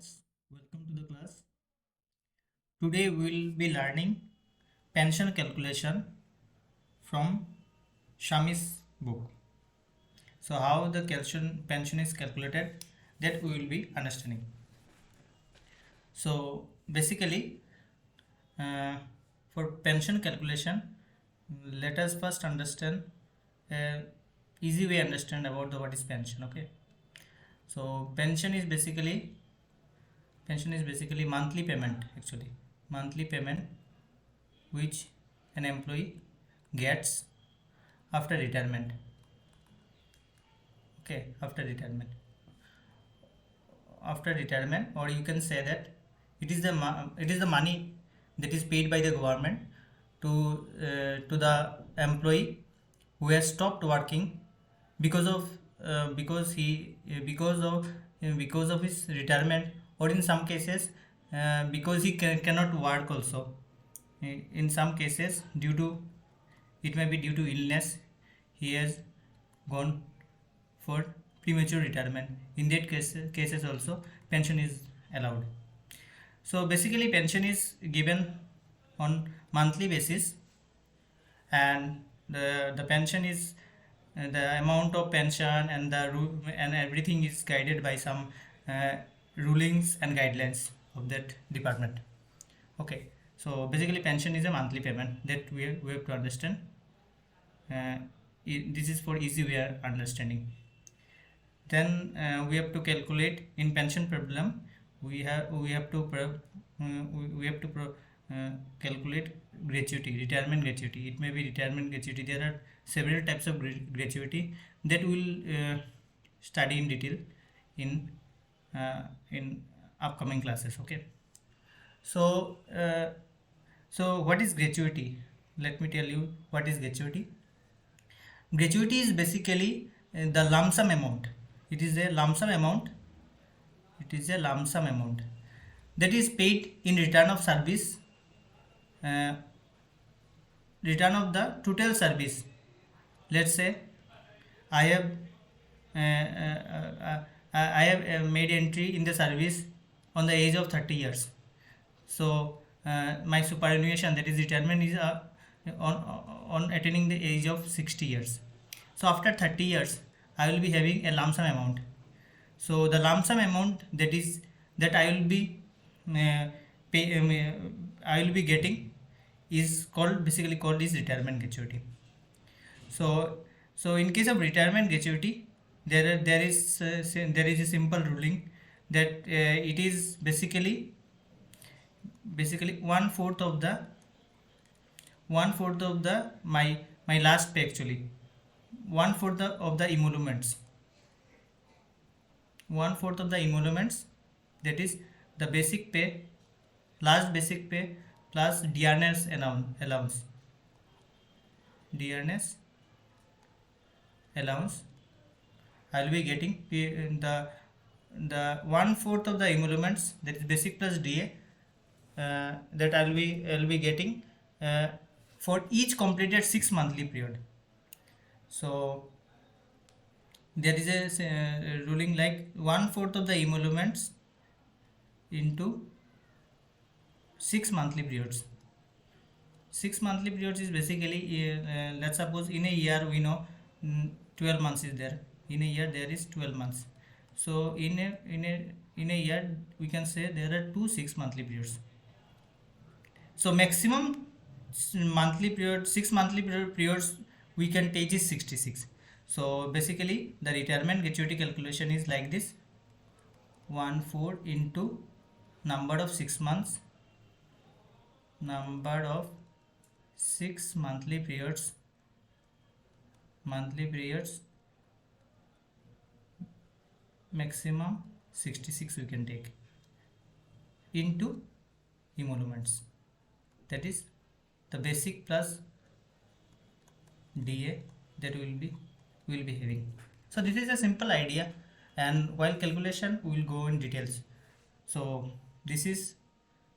students, welcome to the class. Today we will be learning pension calculation from Shami's book. So how the pension is calculated, that we will be understanding. So basically, uh, for pension calculation, let us first understand easy way understand about the what is pension. Okay, so pension is basically monthly payment, actually monthly payment which an employee gets after retirement. Okay, after retirement, or you can say that it is the money that is paid by the government to the employee who has stopped working because of because of his retirement, or in some cases because he cannot work also. In some cases, due to it may be due to illness, he has gone for premature retirement. In that cases also pension is allowed. So basically pension is given on monthly basis, and the pension is the amount of pension and and everything is guided by some uh, rulings and guidelines of that department. Okay, so basically pension is a monthly payment that we have to understand. uh, this is for easy way understanding. Then we have to calculate in pension problem. We have to calculate gratuity, retirement gratuity. It may be retirement gratuity. There are several types of gratuity that we'll study in detail in in upcoming classes. Okay, so so what is gratuity? Let me tell you what is gratuity. Gratuity is basically the lump sum amount. It is a lump sum amount. It is a lump sum amount that is paid in return of service, uh, return of the total service. Let's say I have I have made entry in the service on the age of 30 years. So my superannuation, that is retirement, is on attaining the age of 60 years. So after 30 years I will be having a lump sum amount. So the lump sum amount that I will be I will be getting is basically called is retirement gratuity. So in case of retirement gratuity, there is a simple ruling that it is basically one fourth of the my last pay, actually one fourth of the emoluments, that is the basic pay, last basic pay plus dearness allowance. dearness allowance I will be getting the one fourth of the emoluments, that is basic plus DA, that I will be getting for each completed 6 monthly period. So there is a ruling like one fourth of the emoluments into 6 monthly periods. 6 monthly periods is basically let's suppose in a year we know 12 months is there. In a year there is 12 months. So in a year we can say there are 6 monthly periods. So maximum monthly period, 6 monthly periods we can take is 66. So basically the retirement gratuity calculation is like this: 1/4 into number of 6 months, number of 6 monthly periods, maximum 66 we can take, into emoluments, that is the basic plus DA that we will be having. So this is a simple idea, and while calculation we will go in details. So this is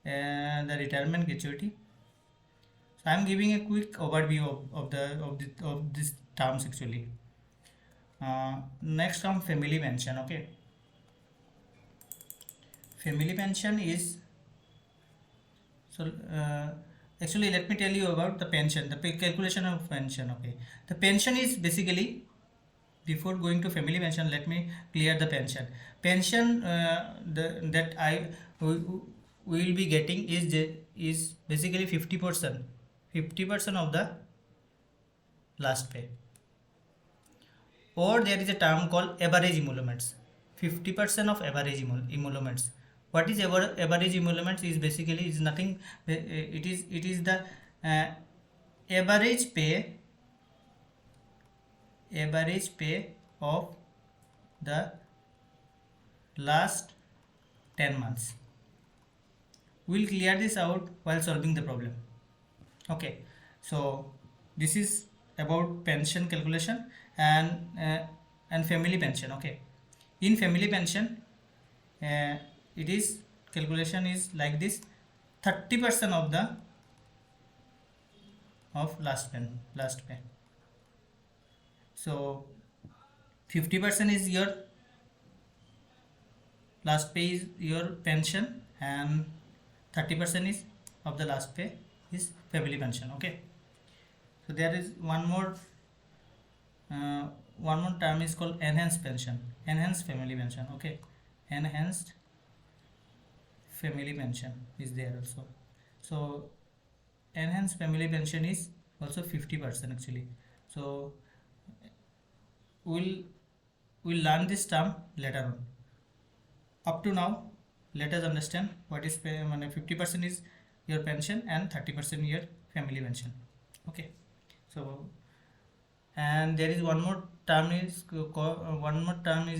the retirement gratuity. So I am giving a quick overview of these terms, actually. Next term, family pension. Okay, family pension is, so actually let me tell you about the pension, the calculation of pension. Okay, the pension is basically, before going to family pension, let me clear the pension. That we, we will be getting is basically 50% of the last pay, or there is a term called average emoluments. 50% of average emoluments. What is average emoluments? Is basically is nothing. It is the uh, average pay of the last 10 months. We'll clear this out while solving the problem. Okay, so this is about pension calculation and family pension. Okay, in family pension, it is calculation is like this: 30% of the last pay. So 50% is your last pay is your pension, and 30% is of the last pay is family pension. Okay, so there is one more term is called enhanced pension, enhanced family pension. Okay, enhanced family pension is there also. So enhanced family pension is also 50% actually. So we'll learn this term later on. Up to now, let us understand what is 50% is your pension and 30% your family pension. Okay, so and there is one more term is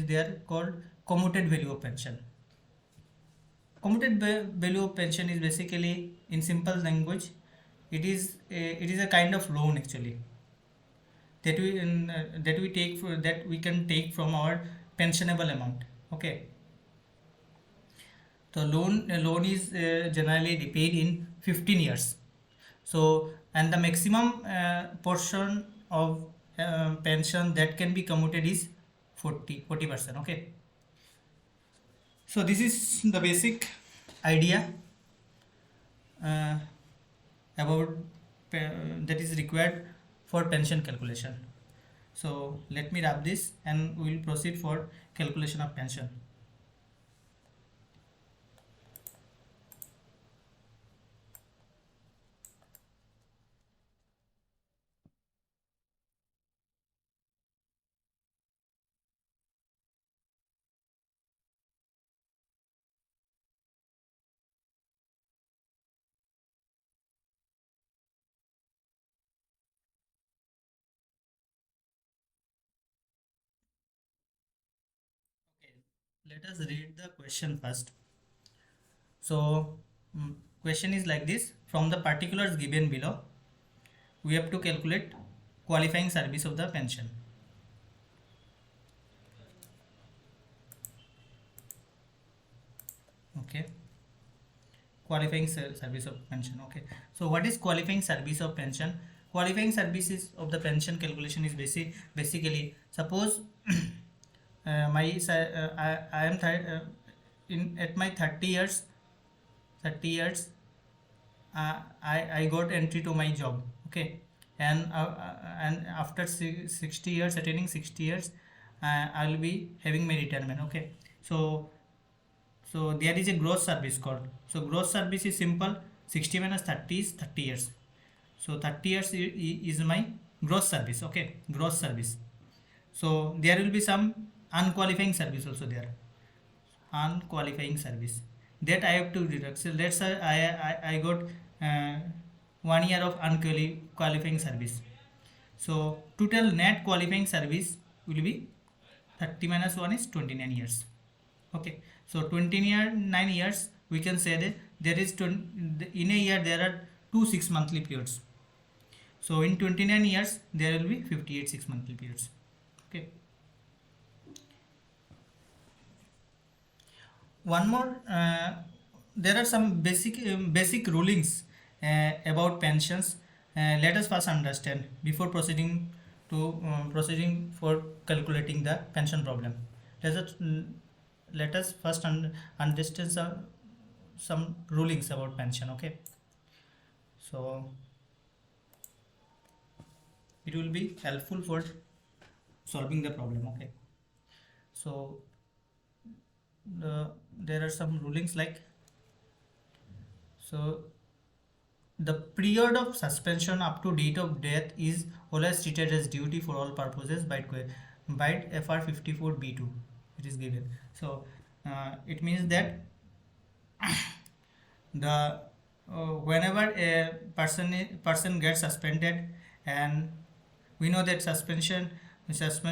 there called commuted value of pension. Commuted value of pension is basically, in simple language, it is a kind of loan actually, that we can take from our pensionable amount. Okay, so loan is generally repaid in 15 years. So, and the maximum portion of pension that can be commuted is 40%. Okay, so this is the basic idea about that is required for pension calculation. So let me wrap this and we will proceed for calculation of pension. Okay, let us read the question first. So question is like this: from the particulars given below, we have to calculate qualifying service of the pension. Okay, qualifying service of pension. Okay, so what is qualifying service of pension? Qualifying services of the pension calculation is basically, suppose I am in at my 30 years I got entry to my job. Okay, and after 60 years, attaining 60 years, I will be having my retirement. Okay, so there is a gross service called. So gross service is simple: 60 minus 30 is 30 years. So 30 years is my gross service. Okay, gross service. So there will be some unqualifying service also there. Unqualifying service that I have to deduct. So let's say I got 1 year of unqualifying service. So total net qualifying service will be 30 minus 1 is 29 years. Okay, so 29 years, we can say that there is in a year there are 2 6 monthly periods. So in 29 years there will be 58 6 monthly periods. Okay, one more there are some basic rulings about pensions. Let us first understand before proceeding for calculating the pension problem. let us first understand some rulings about pension. Okay, so it will be helpful for solving the problem. Okay, so there are some rulings like, so the period of suspension up to date of death is always treated as duty for all purposes by FR 54B2. It is given. So it means that the whenever a person gets suspended, and we know that suspension result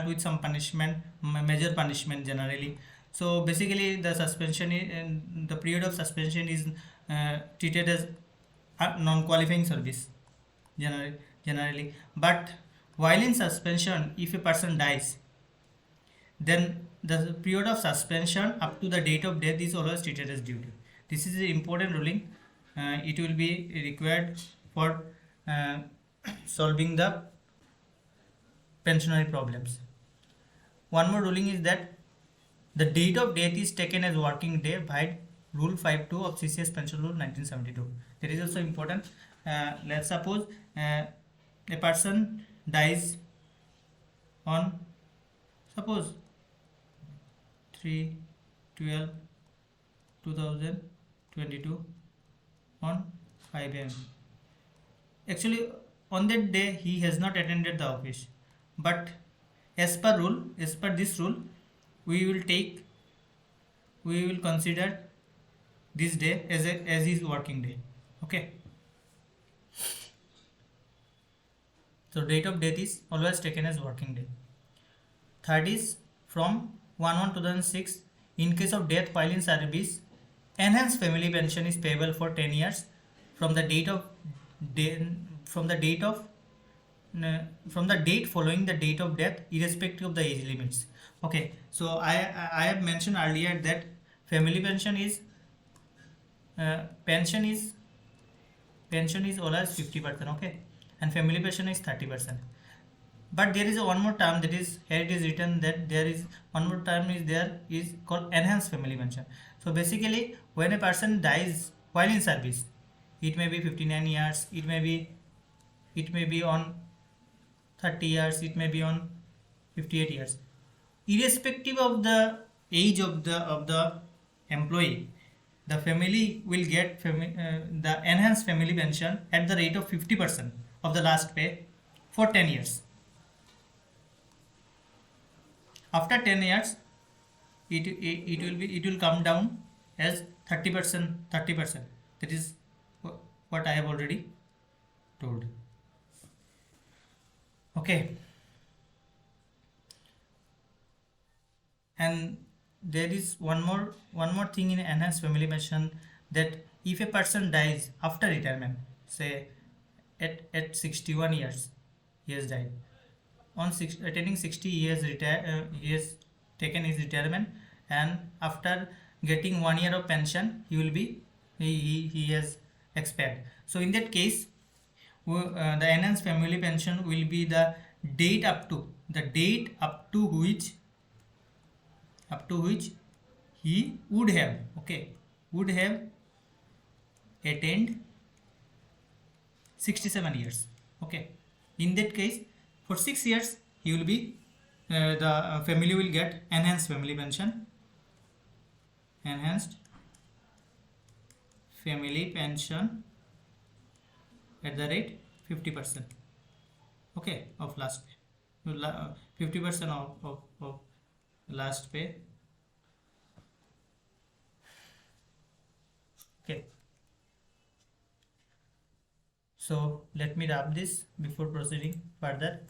with some punishment, major punishment generally. So basically the suspension the period of suspension is treated as a non-qualifying service generally. But while in suspension, if a person dies, then the period of suspension up to the date of death is always treated as duty. This is an important ruling. It will be required for solving the pensionary problems. One more ruling is that the date of death is taken as working day by Rule 52 of CCS Pension Rule 1972. That is also important. Let's suppose a person dies on, suppose 3/12/2022 on 5 am. Actually, on that day he has not attended the office, but as per this rule, we will consider this day as his working day. Okay. So date of death is always taken as working day. Third is from 1/1/2006. In case of death while in service, enhanced family pension is payable for 10 years from the date following the date of death, irrespective of the age limits. Okay, so I have mentioned earlier that family pension is always 50%. Okay, and family pension is 30%. But there is one more term, that is here it is written that there is one more term is called enhanced family pension. So basically, when a person dies while in service, it may be 59 years, it may be on 30 years, it may be on 58 years. Irrespective of the age of the employee, the family will get the enhanced family pension at the rate of 50% of the last pay for 10 years. After 10 years, it will come down as 30%. That is what I have already told. Okay. And there is one more thing in enhanced family pension, that if a person dies after retirement, say at 61 years, he has died. On attaining 60 years he has taken his retirement, and after getting 1 year of pension, he has expired. So in that case, the enhanced family pension will be the date up to which he would have attained 67 years. Okay, in that case, for 6 years he will be the family will get enhanced family pension at the rate 50%. Okay, of last pay, 50% of last pay. Okay, so let me wrap this before proceeding further.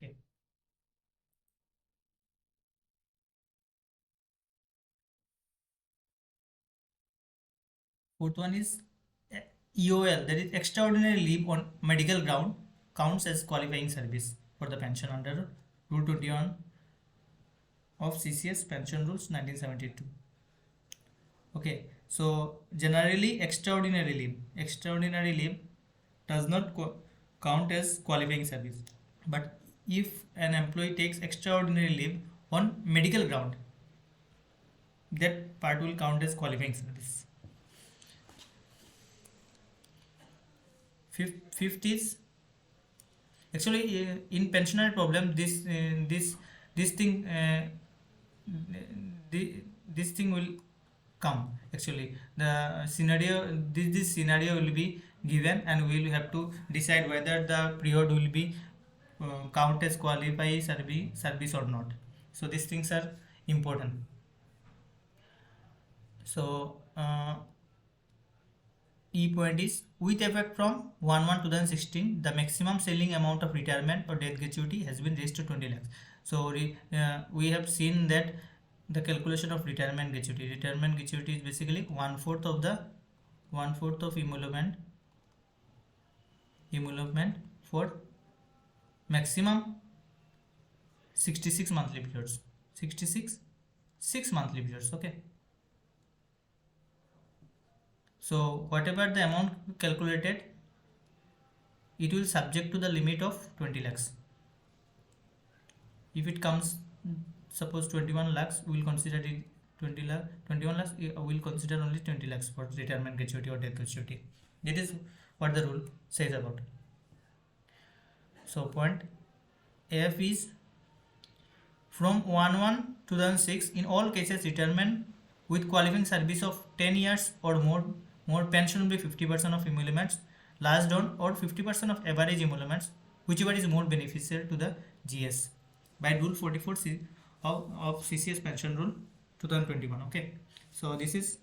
Okay. Fourth one is EOL, that is extraordinary leave on medical ground, counts as qualifying service for the pension under Rule 21 of CCS Pension Rules 1972. Okay, so generally extraordinary leave does not count as qualifying service, but if an employee takes extraordinary leave on medical ground, that part will count as qualifying service. Fifth is actually in pensionary problem, this thing this thing will come. Actually the scenario, this scenario will be given, and we will have to decide whether the period will be count as qualify service or not. So these things are important. So E point is, with effect from 1/1/2016, the maximum selling amount of retirement or death gratuity has been raised to 20 lakhs. So we have seen that the calculation of retirement gratuity. Retirement gratuity is basically 1/4 of emolument for maximum 66 monthly periods. 6 monthly periods. Okay. So whatever the amount calculated, it will subject to the limit of 20 lakhs. If it comes, suppose 21 lakhs, we will consider it 21 lakhs, we will consider only 20 lakhs for retirement gratuity or death gratuity. That is what the rule says about. So point F is, from 1/1/2006, in all cases retirement with qualifying service of 10 years or more pension will be 50% of emoluments last down, or 50% of average emoluments, whichever is more beneficial to the GS, by rule 44 of CCS pension rule 2021. Okay, so this is,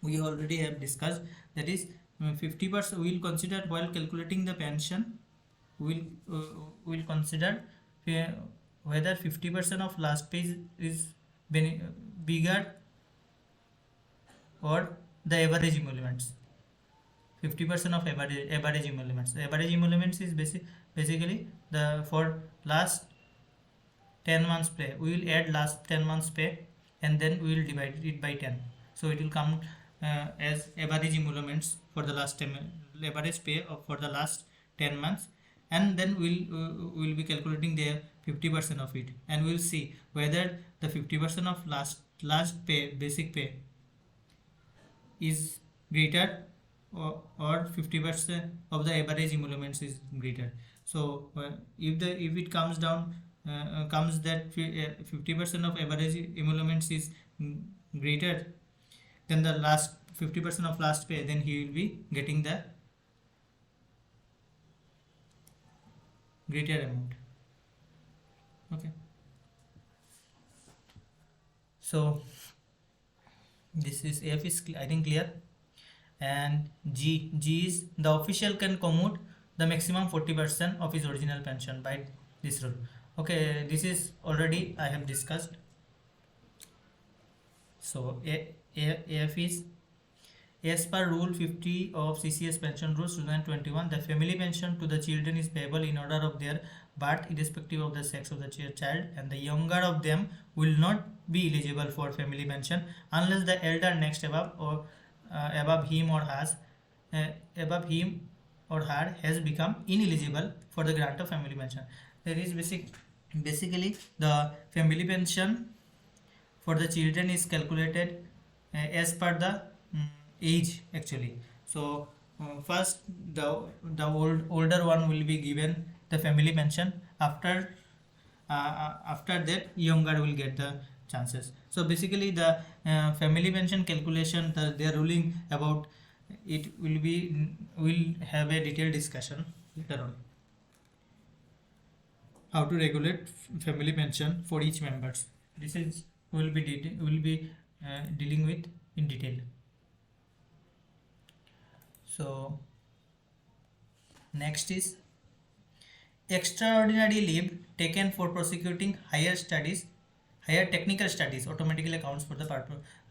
we already have discussed, that is 50% we will consider while calculating the pension. We will consider whether 50% of last pay is bigger or the average emoluments. 50% of average emoluments. The average emoluments is basically the for last 10 months pay. We will add last 10 months pay, and then we will divide it by 10. So it will come as average emoluments for the last 10, average pay for the last 10 months, and then we'll be calculating the 50% of it, and we'll see whether the 50% of last pay, basic pay, is greater or 50% of the average emoluments is greater. So if it comes down comes that 50% of average emoluments is greater than the last 50% of last pay, then he will be getting the greater amount. Okay, so this is F is I think clear. And G is, the official can commute the maximum 40% of his original pension by this rule. Okay, this is already I have discussed. So F is, as per rule 50 of CCS pension rules 2021, the family pension to the children is payable in order of their birth, irrespective of the sex of the child, and the younger of them will not be eligible for family pension unless the elder next above or above him or her has become ineligible for the grant of family pension. There is basically the family pension for the children is calculated as per the age actually. So first the older one will be given the family pension, after that younger will get the chances. So basically the family pension calculation, they are ruling about it will have a detailed discussion later on, how to regulate family pension for each members. This is will be dealing with in detail. So next is extraordinary leave taken for prosecuting higher technical studies automatically counts for the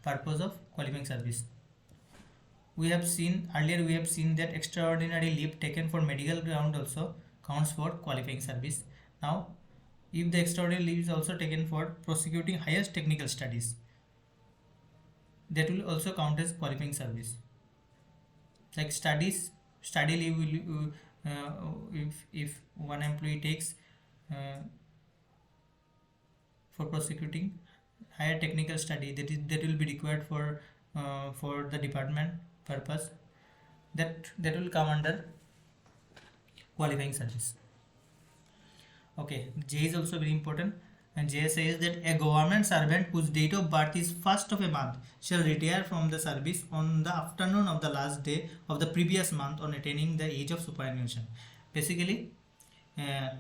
purpose of qualifying service. We have seen that extraordinary leave taken for medical ground also counts for qualifying service. Now if the extraordinary leave is also taken for prosecuting highest technical studies, that will also count as qualifying service. Like study leave will if one employee takes uh, for prosecuting higher technical study, that will be required for the department purpose, that will come under qualifying service. Okay, J is also very important, and J says that a government servant whose date of birth is first of a month shall retire from the service on the afternoon of the last day of the previous month on attaining the age of superannuation. Basically, uh,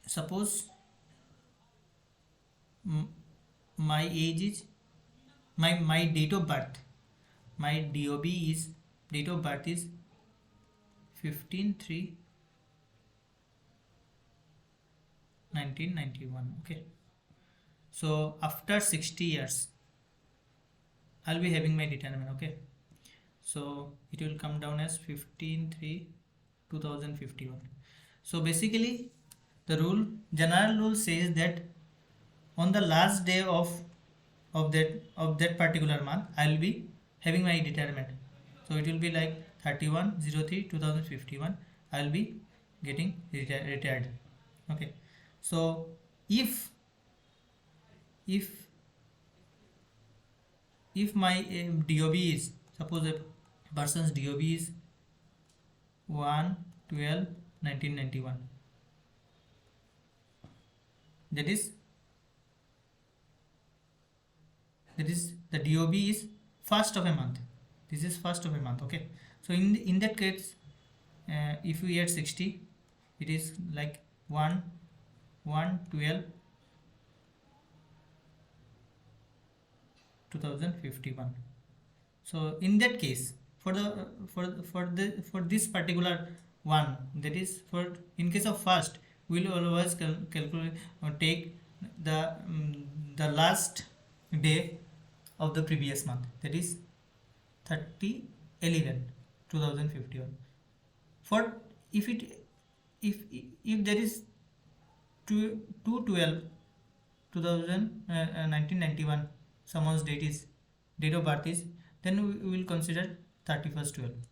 suppose my age is my date of birth, my DOB is date of birth is 15/3/1991. Okay, so after 60 years I'll be having my retirement. Okay, so it will come down as 15/3/2051. So basically the general rule says that on the last day of that particular month I will be having my retirement. So it will be like 31/03/2051 I will be getting retired. Okay, so if my DOB is, suppose a person's DOB is 1/12/1991, that is the DOB is first of a month. This is first of a month. Okay, so in that case, if we add 60, it is like 1/12/2051. So in that case, for this particular one, that is for in case of first, we will always calculate or take the last day of the previous month, that is 30/11/2051. For if there is 2/12/1991, someone's date of birth is, then we will consider 31st/12.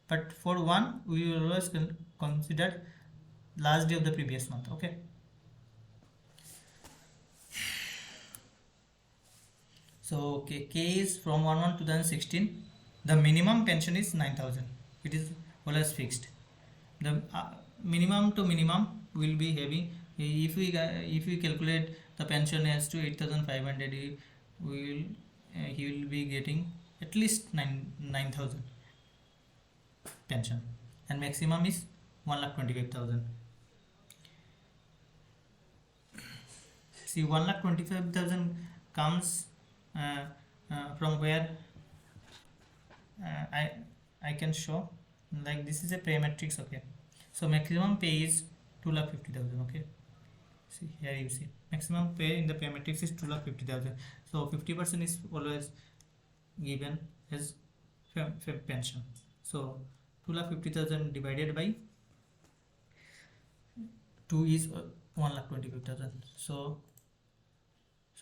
But for one, we will always consider last day of the previous month. Okay, so K is from 1/1/2016. The minimum pension is 9,000. It is always fixed. The minimum to minimum will be having, if we calculate the pension as to 8,500, he will be getting at least 9,000 pension, and maximum is 1,25,000. See, 1,25,000 comes from where I can show, like this is a pay matrix. Okay, so maximum pay is 2,50,000. Okay, see here, you see maximum pay in the pay matrix is 2,50,000. So 50% is always given as pension. So 2,50,000 divided by 2 is 1,25,000. So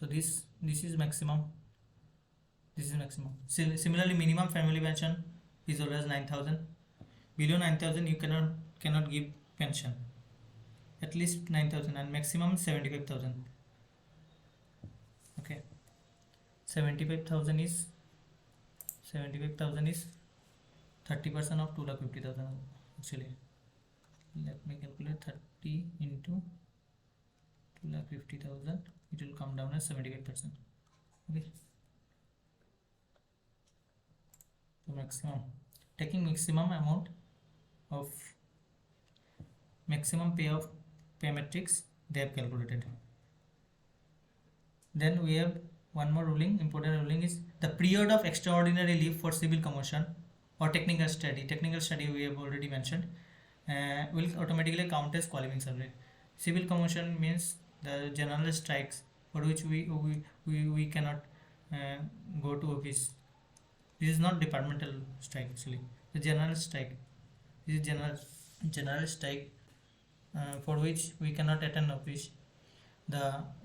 this is maximum. This is maximum. Similarly, minimum family pension is always 9,000. Below 9,000 you cannot give pension. At least 9,000, and maximum 75,000. Okay, 75,000 is 30% of 2,50,000. Actually, let me calculate 30 into 2,50,000. It will come down as 75%. Okay. So maximum, taking maximum amount of maximum pay of pay matrix, they have calculated. Then we have one more ruling. Important ruling is the period of extraordinary leave for civil commotion or technical study. Technical study we have already mentioned, will automatically count as qualifying service. Civil commotion means the general strikes for which we cannot go to office. This is not departmental strike actually. The general strike. This is general strike for which we cannot attend office,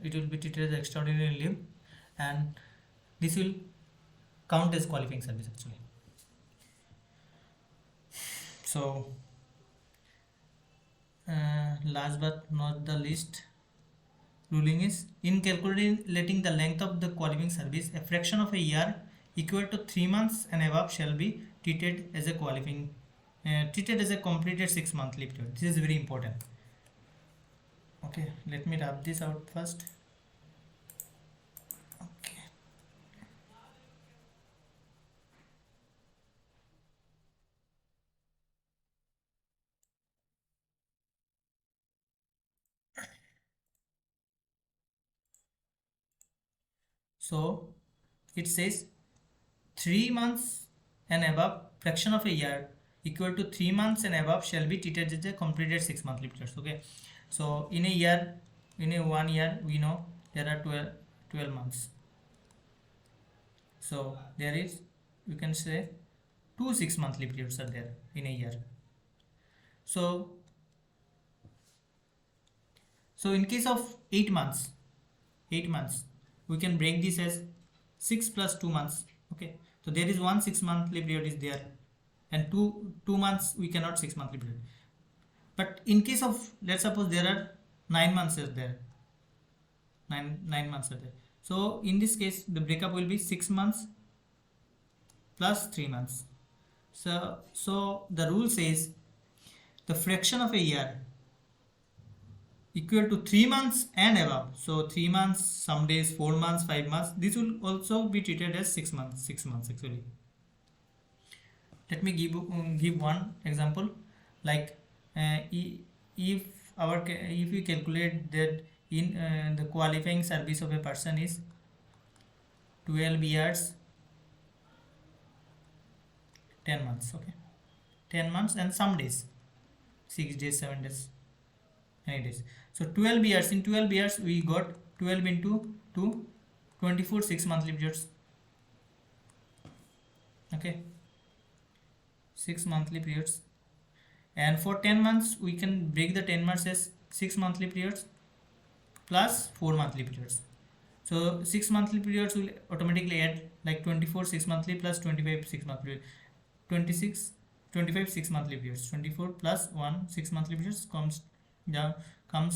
it will be treated as extraordinary leave, and this will count as qualifying service actually. So last but not the least, ruling is, in calculating the length of the qualifying service, a fraction of a year equal to 3 months and above shall be treated as a completed 6 monthly period. This is very important. Okay, let me rub this out first. Okay. So it says 3 months and above, fraction of a year equal to 3 months and above shall be treated as a completed 6 monthly periods. Okay, so in a year, in a 1 year, we know there are 12 months. So there is, you can say, 2 6 monthly periods are there in a year. So in case of 8 months, we can break this as 6 plus 2 months. Okay, so there is 1 6 monthly period is there, and 2 months we cannot 6 monthly period. But in case of, let's suppose there are 9 months is there, 9 months are there. So in this case the breakup will be 6 months plus 3 months. So the rule says the fraction of a year equal to 3 months and above. So 3 months, some days 4 months, 5 months. This will also be treated as 6 months. 6 months actually. Let me give one example. Like if we calculate that in the qualifying service of a person is 12 years 10 months. Okay, 10 months and some days, 6 days, 7 days, any days. So 12 years, in 12 years we got 12 into 2, 24 6 monthly periods. Okay, 6 monthly periods. And for 10 months we can break the 10 months as 6 monthly periods plus 4 monthly periods. So 6 monthly periods will automatically add like 24 6 monthly plus 25 6 monthly, 25 6 monthly periods. 24 plus 1 6 monthly periods comes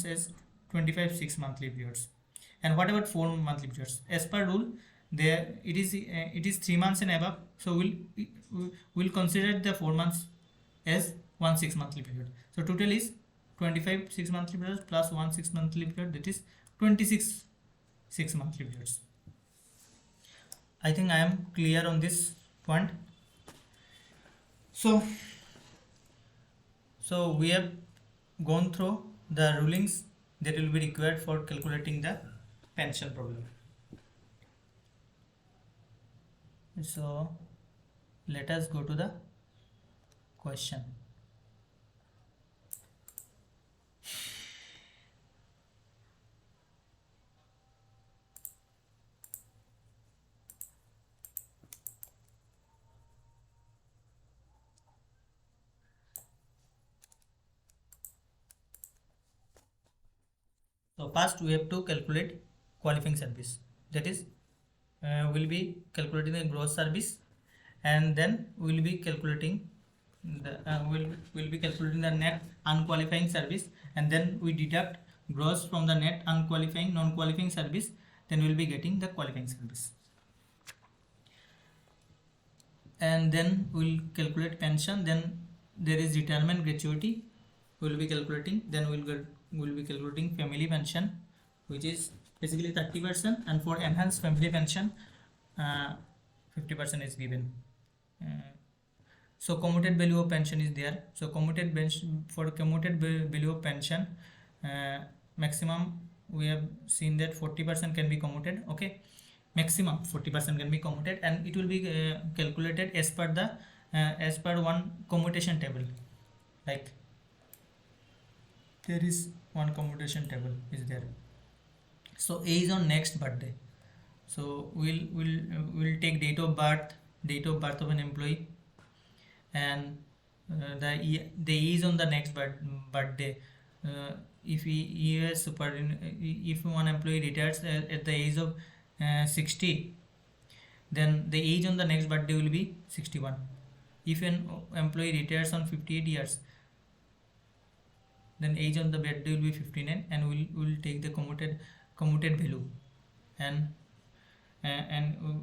as 25 6 monthly periods. And what about 4 monthly periods? As per rule, there it is 3 months and above. So we'll consider the 4 months as 1 6 monthly period. So total is 25 6 monthly periods plus 1 6 monthly period, that is 26 6 monthly periods. I think I am clear on this point. So we have gone through the rulings that will be required for calculating the pension problem. So let us go to the question. So first we have to calculate qualifying service, that is we'll be calculating the gross service, and then we'll be calculating the we'll be calculating the net unqualifying service, and then we deduct gross from the net unqualifying non-qualifying service, then we'll be getting the qualifying service. And then we'll calculate pension, then there is retirement gratuity we'll be calculating, then we'll be calculating family pension, which is basically 30%, and for enhanced family pension 50% is given. So commuted value of pension is there. So commuted value of pension, maximum we have seen that 40% can be commuted. Okay, maximum 40% can be commuted, and it will be calculated as per one commutation table. Like there is one commutation table is there. So A is on next birthday. So we'll take date of birth of an employee, and the E is on the next birthday, if he has if one employee retires at the age of 60, then the age on the next birthday will be 61. If an employee retires on 58 years, then age on the birthday will be 59, and we'll take the commuted value, and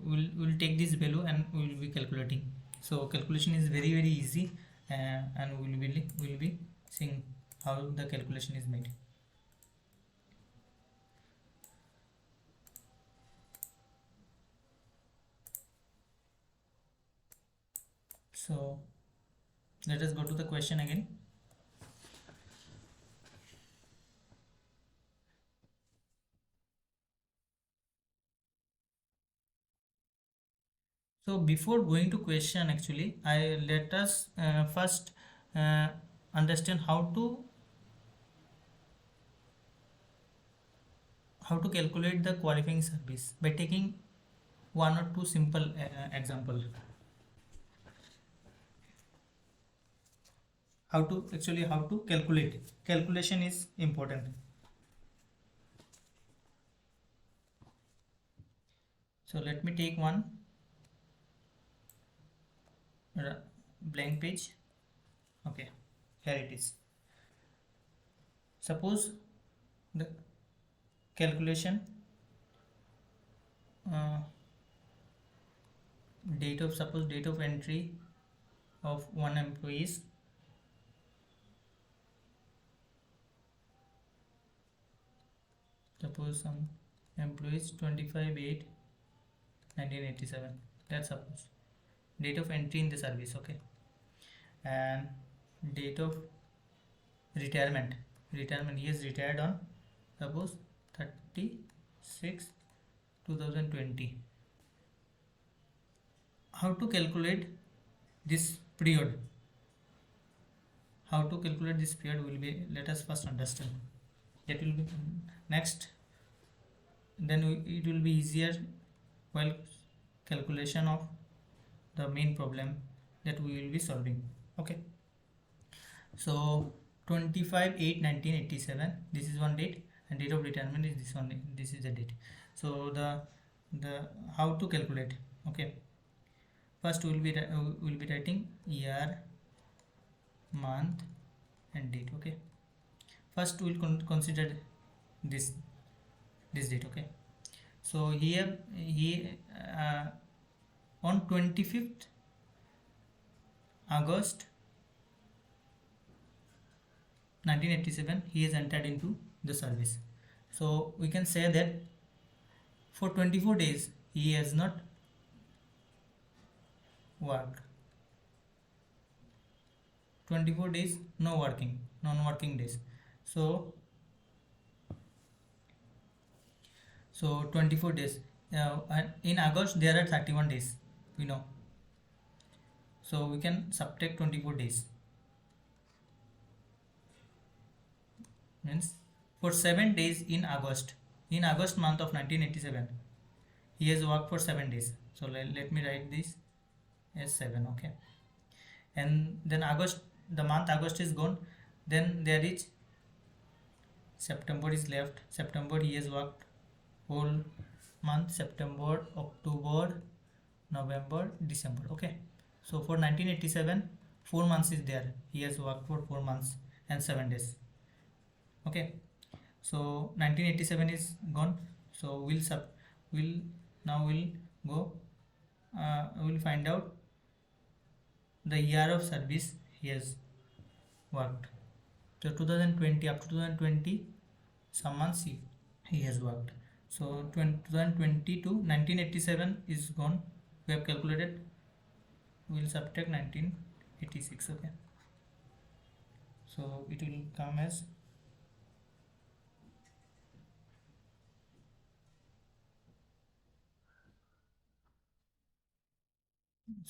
we'll take this value and we'll be calculating. So calculation is very very easy, and we'll be seeing how the calculation is made. So let us go to the question again. So before going to question, actually, I let us first understand how to calculate the qualifying service by taking one or two simple example. How to calculate. Calculation is important. So let me take one blank page. Okay, here it is. Suppose the calculation date of entry of one employee is suppose some employees 25/8/1987. That's suppose date of entry in the service. Okay, and date of retirement he is retired on suppose 36/2020. How to calculate this period? How to calculate this period will be, let us first understand. That will be next. Then it will be easier while calculation of the main problem that we will be solving. Okay, so 25/8/1987, this is one date, and date of retirement is this one. This is the date. So the how to calculate? Okay, first we will be writing year, month, and date. Okay, first we will consider this date. Okay, so here on 25th August 1987 he is entered into the service. So we can say that for 24 days he has not worked. 24 days non-working days. So 24 days. In August there are 31 days, we know. So we can subtract 24 days. Means for 7 days in August month of 1987, he has worked for 7 days. So let me write this as 7. Okay, and then the month August is gone. Then there is September is left. September he has worked whole month, September, October, November, December. Okay, so for 1987 4 months is there. He has worked for 4 months and 7 days. Okay, so 1987 is gone. So we'll find out the year of service he has worked. So 2020, up to 2020 some months he has worked. So 2020 to 1987 is gone. We have calculated. We will subtract 1986. Okay, so it will come as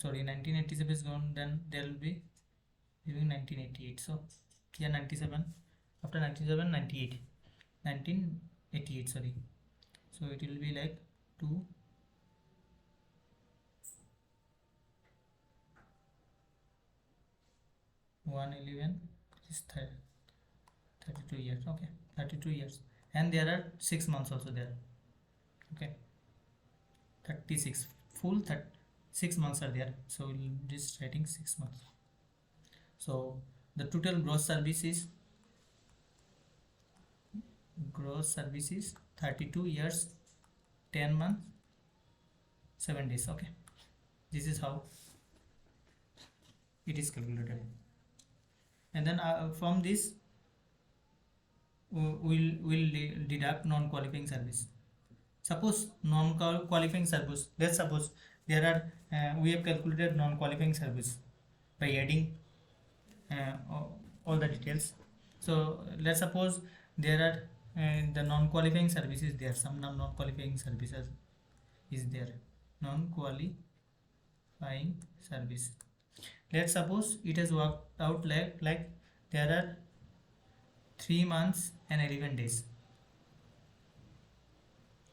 1987 is gone. Then there will be giving 1988. So here 97, after 97 98, 1988, sorry. So it will be like 2 111 is 32 years, okay, 32 years, and there are 6 months also there, okay, 36 full 6 months are there, so we'll just writing 6 months. So the total gross service is 32 years 10 months 7 days, okay. This is how it is calculated, and then from this we'll deduct non-qualifying service. Suppose non-qualifying service, let's suppose there are we have calculated non-qualifying service by adding all the details. So let's suppose there are the non-qualifying service is there, some non-qualifying services is there, non-qualifying service. Let's suppose it has worked out like there are 3 months and 11 days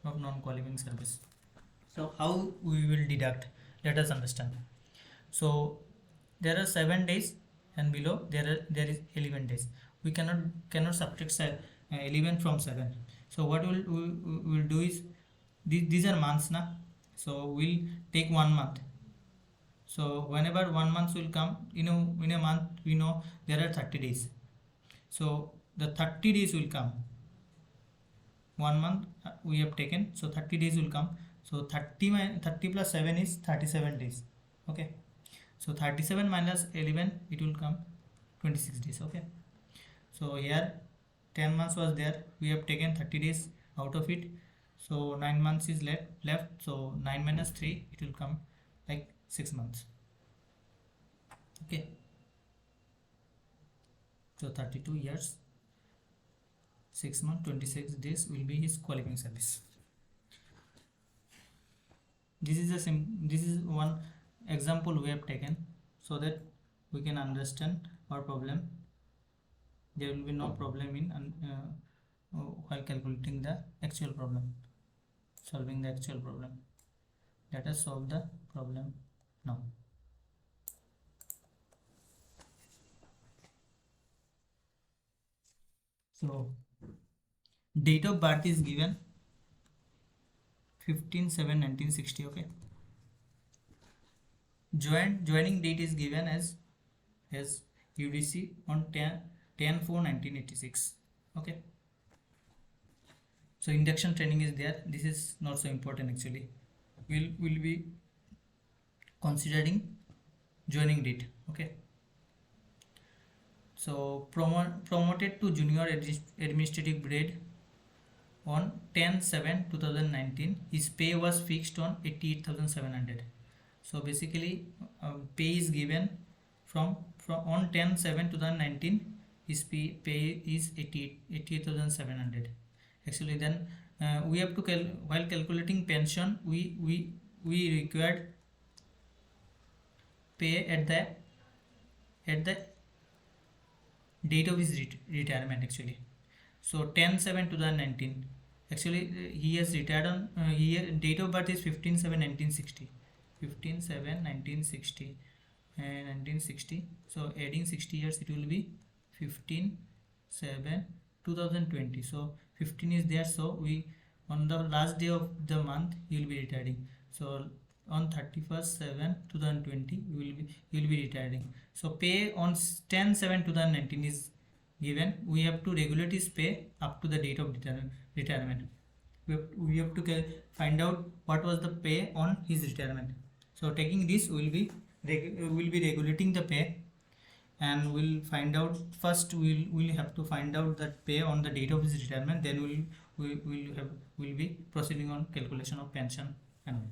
of non-qualifying service. So how we will deduct, let us understand. So there are 7 days and below there is 11 days. We cannot subtract 11 from 7. So what we will do is these are months na, so we'll take 1 month. So whenever 1 month will come, in a month we know there are 30 days, so the 30 days will come. 1 month we have taken, so 30 days will come. So 30 plus 7 is 37 days, okay. So 37 minus 11, it will come 26 days, okay. So here 10 months was there, we have taken 30 days out of it, so 9 months is left. So 9 minus 3, it will come like 6 months, okay. So 32 years 6 months 26 days will be his qualifying service. This is one example we have taken so that we can understand our problem. There will be no problem in while calculating the actual problem, solving the actual problem. Let us solve the problem now. So date of birth is given 15/7/1960, okay. Joining date is given as UDC on 10/4/1986, okay. So induction training is there. This is not so important actually. We'll be considering joining date, okay. So promoted to junior administrative grade on 10/7/2019. His pay was fixed on 88,700. So basically pay is given from on 10/7/2019. His pay is 88,700. Actually then we have to while calculating pension we required pay at the date of his retirement actually. So 10/7/2019, actually he has retired on here. Date of birth is 15/7/1960, 15/7/1960 and 1960. So adding 60 years, it will be 15/7/2020. So 15 is there, so we on the last day of the month he will be retiring. So on 31/7/2020 he will be retiring. So pay on 10/7/2019 is given. We have to regulate his pay up to the date of retirement. We have to find out what was the pay on his retirement. So taking this, we will be regulating the pay, and we'll find out first. We'll have to find out that pay on the date of his retirement. Then we'll be proceeding on calculation of pension and all.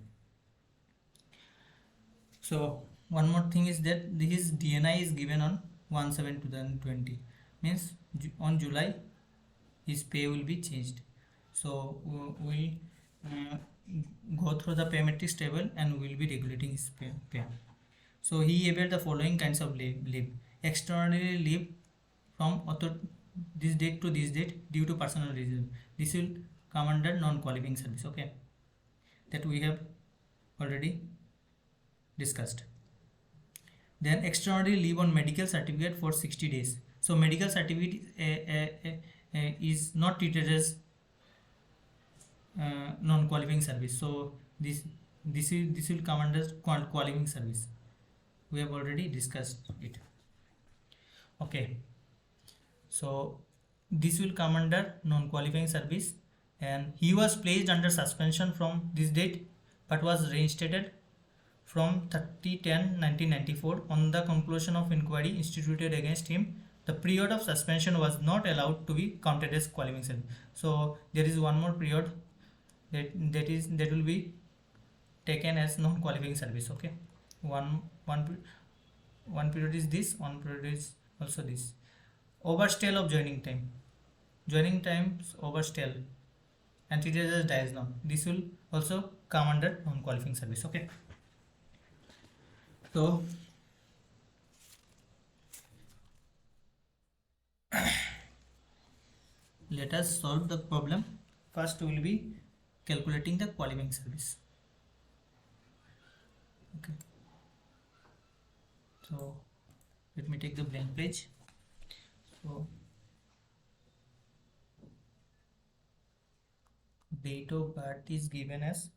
So one more thing is that his DNI is given on 1/7/2020. Means on July his pay will be changed. So we'll go through the pay matrix table and we'll be regulating his pay. So he availed the following kinds of leave. Extraordinary leave from this date to this date due to personal reason. This will come under non-qualifying service, okay, that we have already discussed. Then extraordinary leave on medical certificate for 60 days. So medical certificate is not treated as non-qualifying service. So this will come under qualifying service. We have already discussed it. Okay. So this will come under non-qualifying service, and he was placed under suspension from this date but was reinstated from 30/10/1994 on the conclusion of inquiry instituted against him. The period of suspension was not allowed to be counted as qualifying service. So there is one more period that will be taken as non-qualifying service. Okay, one period is this, one period is also this. Overstay of joining time. Joining times overstay and treated as diagonal. This will also come under non-qualifying service. Okay. So let us solve the problem. First we will be calculating the qualifying service. Okay. So let me take the blank page. So date of birth is given as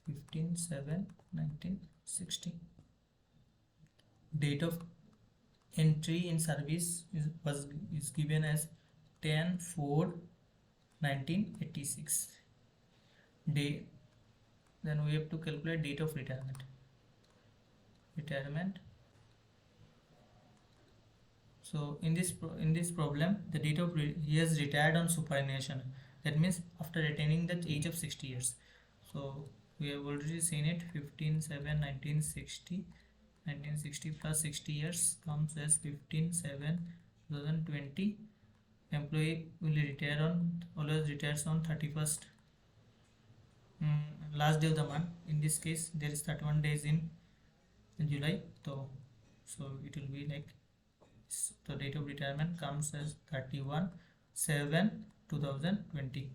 15/7/1960. Date of entry in service is given as 10/4/1986. Day, then we have to calculate date of retirement. So in this problem, the date of he has retired on superannuation. That means after attaining the age of 60 years. So we have already seen it. 15/7/1960. 1960 plus 60 years comes as 15/7/2020. Employee will always retires on 31st, last day of the month. In this case, there is 31 days in July. So it will be like the date of retirement comes as 31/7/2020.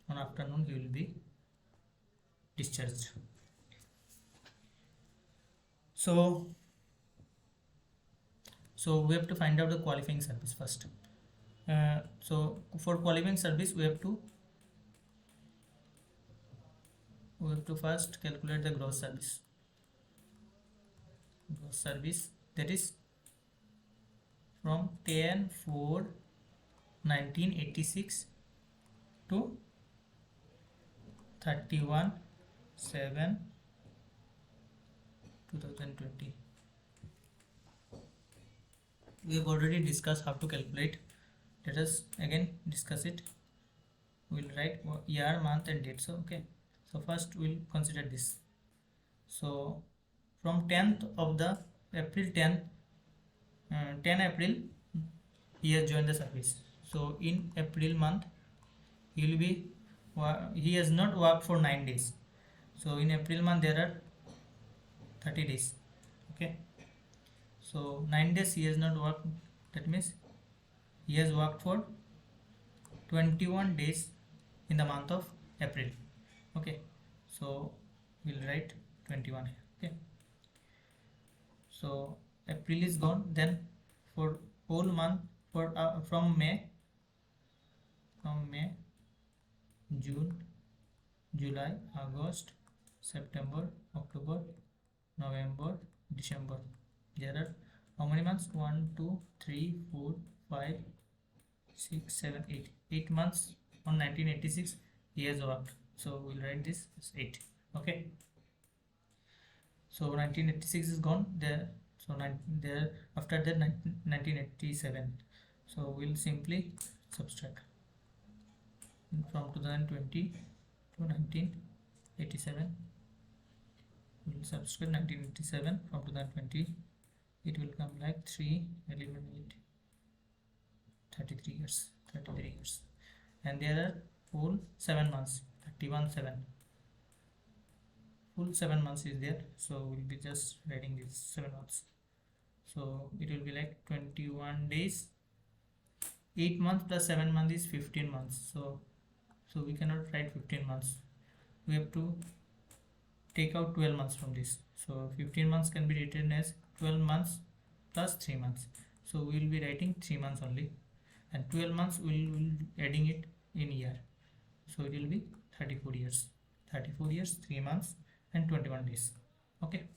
On afternoon he will be discharged. So we have to find out the qualifying service first. So for qualifying service we have to first calculate the gross service. That is from 10/4/1986 to 31/7/2020. We have already discussed how to calculate. Let us again discuss it. We will write year, month and date. So okay, so first we will consider this. So from 10th of the April 10 April he has joined the service. So in April month he has not worked for 9 days. So in April month there are 30 days. Okay, so 9 days he has not worked. That means he has worked for 21 days in the month of April. Okay, so we'll write 21 here. Okay, so April is gone. Then for whole month, for from May, June, July, August, September, October, November, December. There are how many months? 1, 2, 3, 4, 5, 6, 7, 8. 8 months on 1986 he has worked. So we'll write this as 8. Okay. So 1986 is gone there. So there after that 1987. So we'll simply subtract from 2020 to 1987. We'll subtract 1987 from 2020. It will come like 3 eliminate 33 years. And there are full 7 months. 31/7. Full 7 months is there. So we'll be just writing this 7 months. So it will be like 21 days. 8 months plus 7 months is 15 months. So we cannot write 15 months. We have to take out 12 months from this. So 15 months can be written as 12 months plus 3 months. So we will be writing 3 months only, and 12 months we will adding it in year. So it will be 34 years. 34 years, 3 months and 21 days. Okay.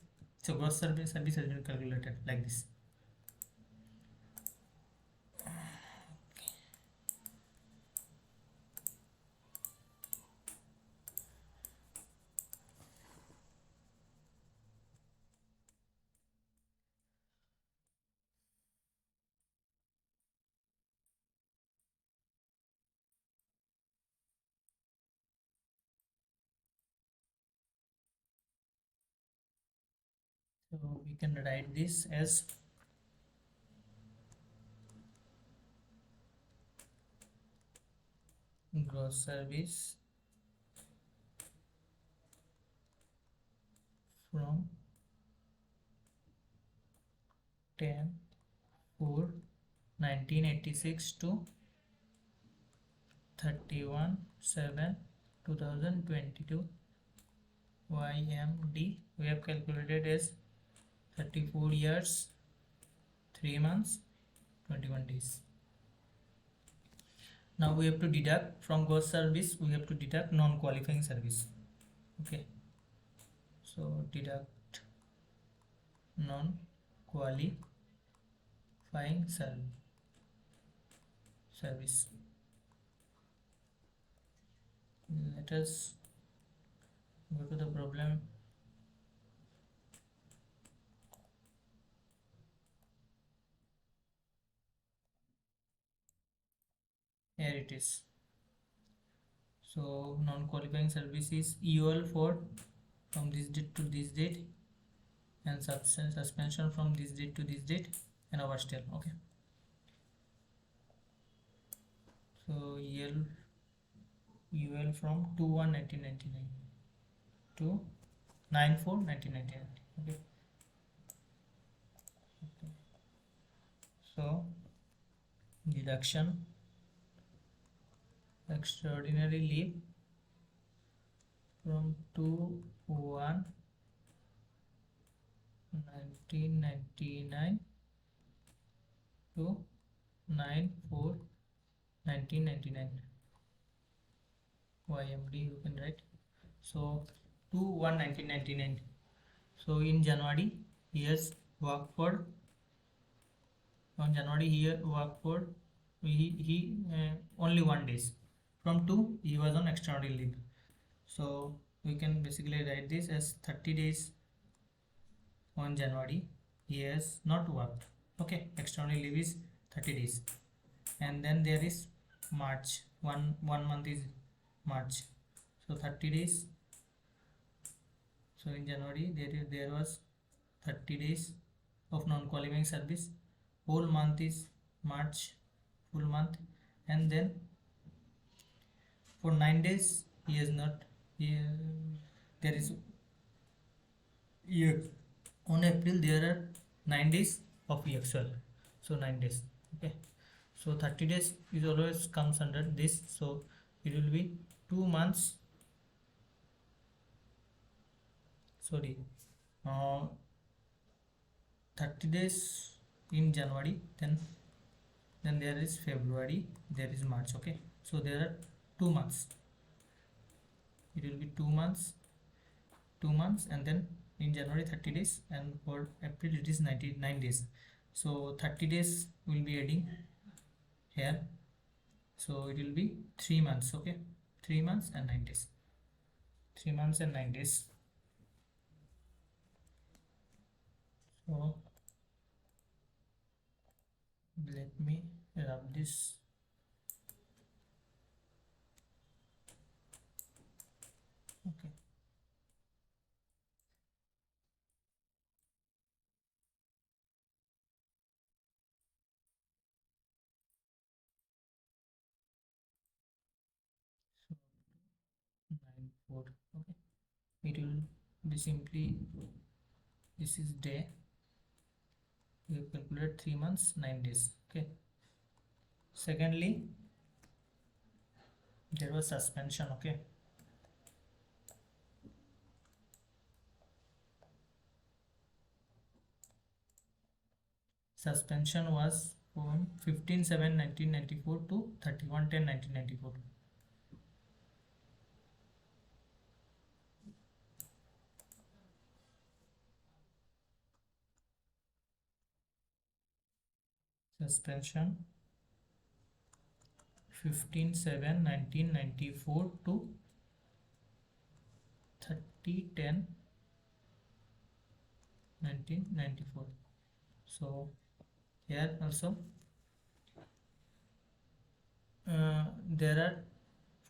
So gross service has been calculated like this. So we can write this as gross service from 10/4/1986 to 31/7/2022. YMD we have calculated as 34 years, 3 months, 21 days. Now we have to deduct from gross service, we have to deduct non-qualifying service. Okay, so deduct non-qualifying service. Let us go to the problem. Here it is. So non-qualifying service is EOL for from this date to this date, and suspension from this date to this date, and overstay. Okay. So EOL from 2/1/1999 to 9/4/1999. Okay. So deduction extraordinary leave from 2/1/1999 to 9/4/1999. YMD you can write. So 2/1/1999. So in January he has worked for, on January he worked for he only 1 days. From 2 he was on extraordinary leave. So we can basically write this as 30 days on January he has not worked. Okay, extraordinary leave is 30 days. And then there is March, one month is March, so 30 days. So in January there was 30 days of non-qualifying service. Whole month is March, full month. And then for 9 days he has not, there is on April there are 9 days of EXL, so 9 days. Okay, so 30 days is always comes under this, so it will be 2 months, sorry, 30 days in January, then there is February, there is March. Okay, so there are 2 months, it will be 2 months, and then in January 30 days, and for April it is 99 days. So 30 days will be adding here, so it will be 3 months. Okay, 3 months and 9 days, 3 months and 9 days. So let me rub this. Okay, so 9/4. Okay, it will be simply, this is day, we have calculated 3 months 9 days. Okay, secondly there was suspension. Okay, suspension was from 15/7/1994 to 31/10/1994. Suspension 15/7/1994 to 30/10/1994. So here also there are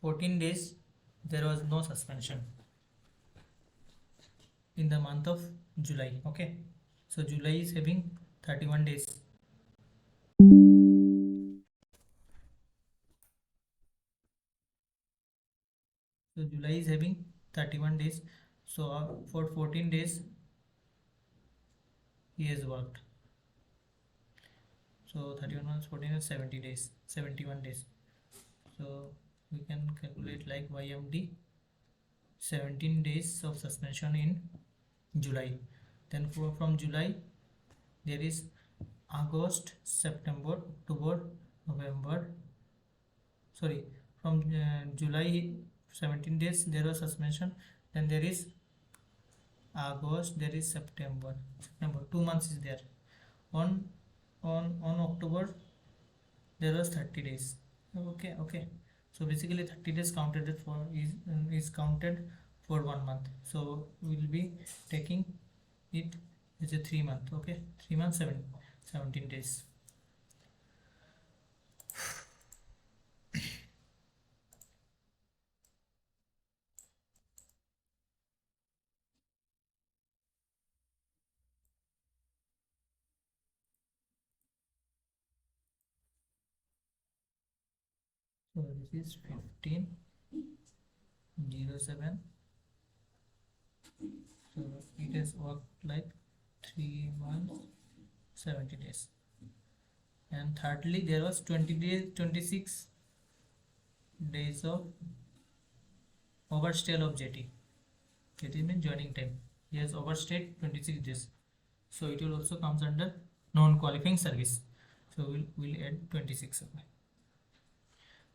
14 days there was no suspension in the month of July. Okay, so July is having 31 days. So July is having 31 days. So for 14 days he has worked. So 31 minus 14 is 70 days, 71 days. So we can calculate like YMD 17 days of suspension in July. Then from July there is August, September, October, November. Sorry, from July 17 days there was suspension. Then there is August, there is September. 2 months is there. On October there was 30 days. Okay. So basically 30 days counted for is counted for 1 month. So we will be taking it as a 3 month. Okay, 3 months 17 days. So this is 15/07. So it has worked like 3 months 70 days. And thirdly there was 20 days 26 days of overstay of jetty. Jetty means joining time. He has overstayed 26 days. So it will also comes under non-qualifying service. So we'll add 26.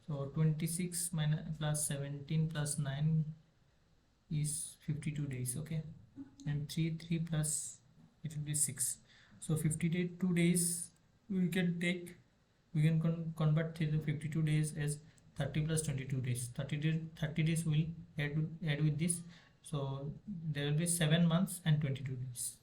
So 26 minus plus 17 plus 9 is 52 days. Okay, and 3 plus it will be 6. So 52 days we can convert the 52 days as 30 plus 22 days. 30 days will add with this. So there will be 7 months and 22 days.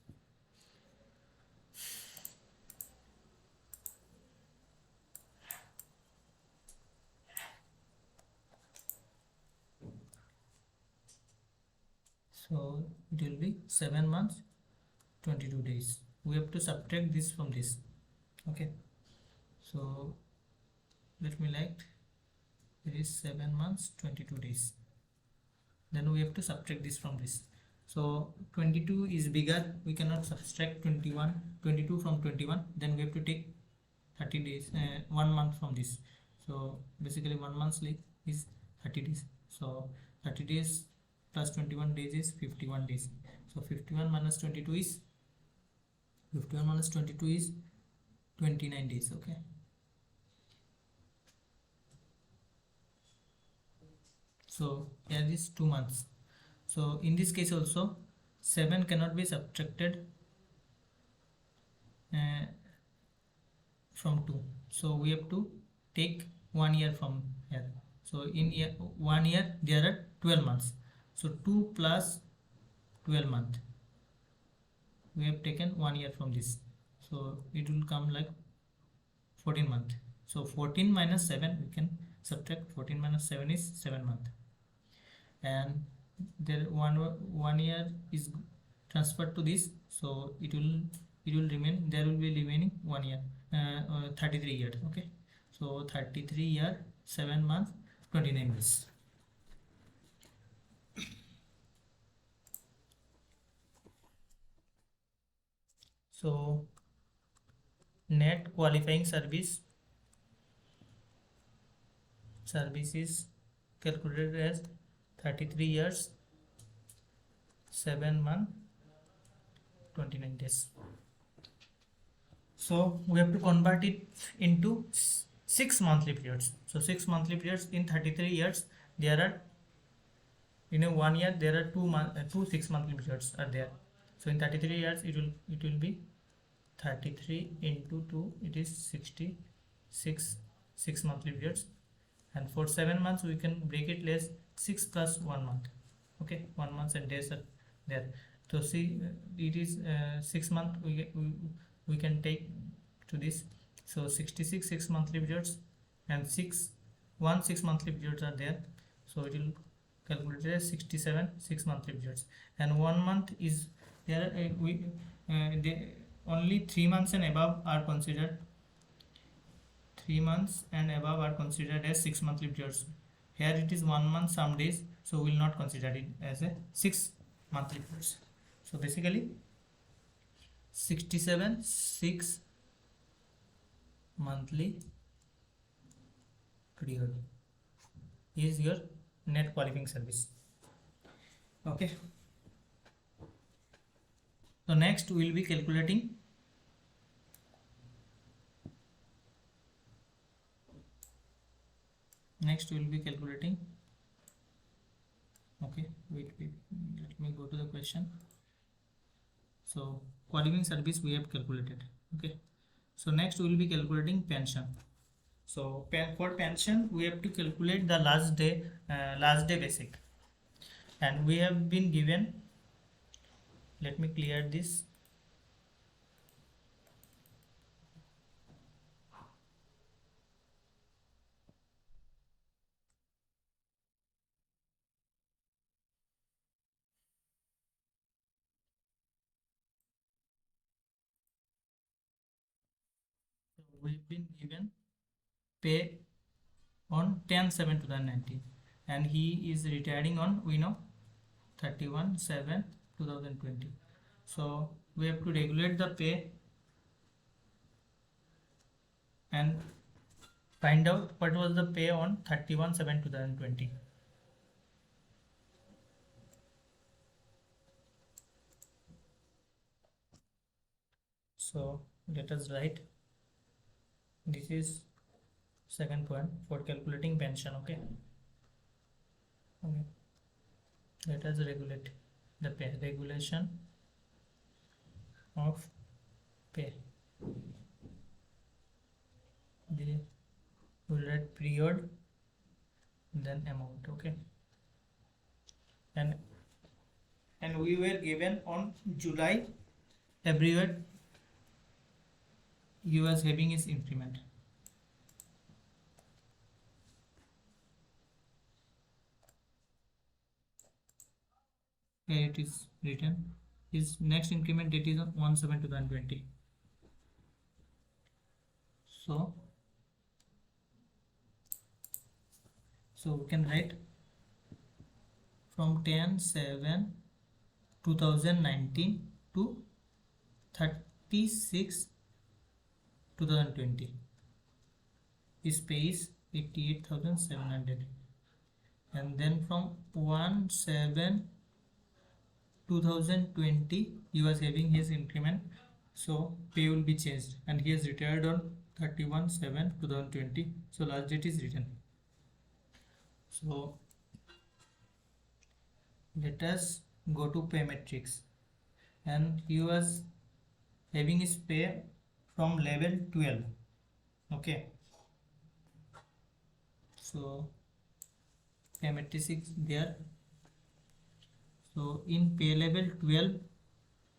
So it will be 7 months 22 days. We have to subtract this from this. Okay, so let me like it is 7 months 22 days. Then we have to subtract this from this. So 22 is bigger, we cannot subtract 22 from 21. Then we have to take 30 days 1 month from this. So basically 1 month is 30 days. So 30 days plus 21 days is 51 days. So 51 minus 22 is 29 days. Okay, so here is 2 months. So in this case also 7 cannot be subtracted from 2. So we have to take 1 year from here. So in 1 year there are 12 months. So 2 plus 12 month, we have taken 1 year from this. So it will come like 14 month. So 14 minus 7 we can subtract. 14 minus 7 is 7 month. And there one year is transferred to this. So it will remain, there will be remaining 1 year, 33 years. Okay, so 33 year 7 months 29 days. So net qualifying service is calculated as 33 years 7 months 29 days. So we have to convert it into 6 monthly periods. So 6 monthly periods in 33 years, there are, in a 1 year there are two 6 monthly periods are there. So in 33 years it will be 33 into 2, it is 66 6 monthly periods. And for 7 months we can break it less 6 plus 1 month. Okay, 1 month and days are there. So see, it is 6 month we can take to this. So 66 6 monthly periods and 6 monthly periods are there. So it will calculate as 67 6 monthly periods. And 1 month is there. Only 3 months and above are considered. 3 months and above are considered as 6 monthly periods. Here it is 1 month some days, so we will not consider it as a 6 monthly periods. So basically 67 6 monthly period is your net qualifying service. Okay, so next we will be calculating okay, wait, let me go to the question. So qualifying service we have calculated. Okay, so next we will be calculating pension. So for pension we have to calculate the last day basic, and we have been given, let me clear this. So we've been given pay on 10/7/2019, and he is retiring on, we know, 31/7/2020. So we have to regulate the pay and find out what was the pay on 31/7/2020. So let us write, this is second point for calculating pension. Okay, let us regulate the pay. Regulation of pay. We will write period, then amount. Okay, and we were given on July every year he was having his increment. Here it is written, his next increment date is on 1/7/2020. So we can write from 10/7/2019 to 36/2020. His pay is 88,700, and then from 1/7/2020 he was having his increment, so pay will be changed, and he has retired on 31/7/2020. So last date is written. So let us go to pay matrix, and he was having his pay from level 12. Okay, so pay matrix is there. So in pay level 12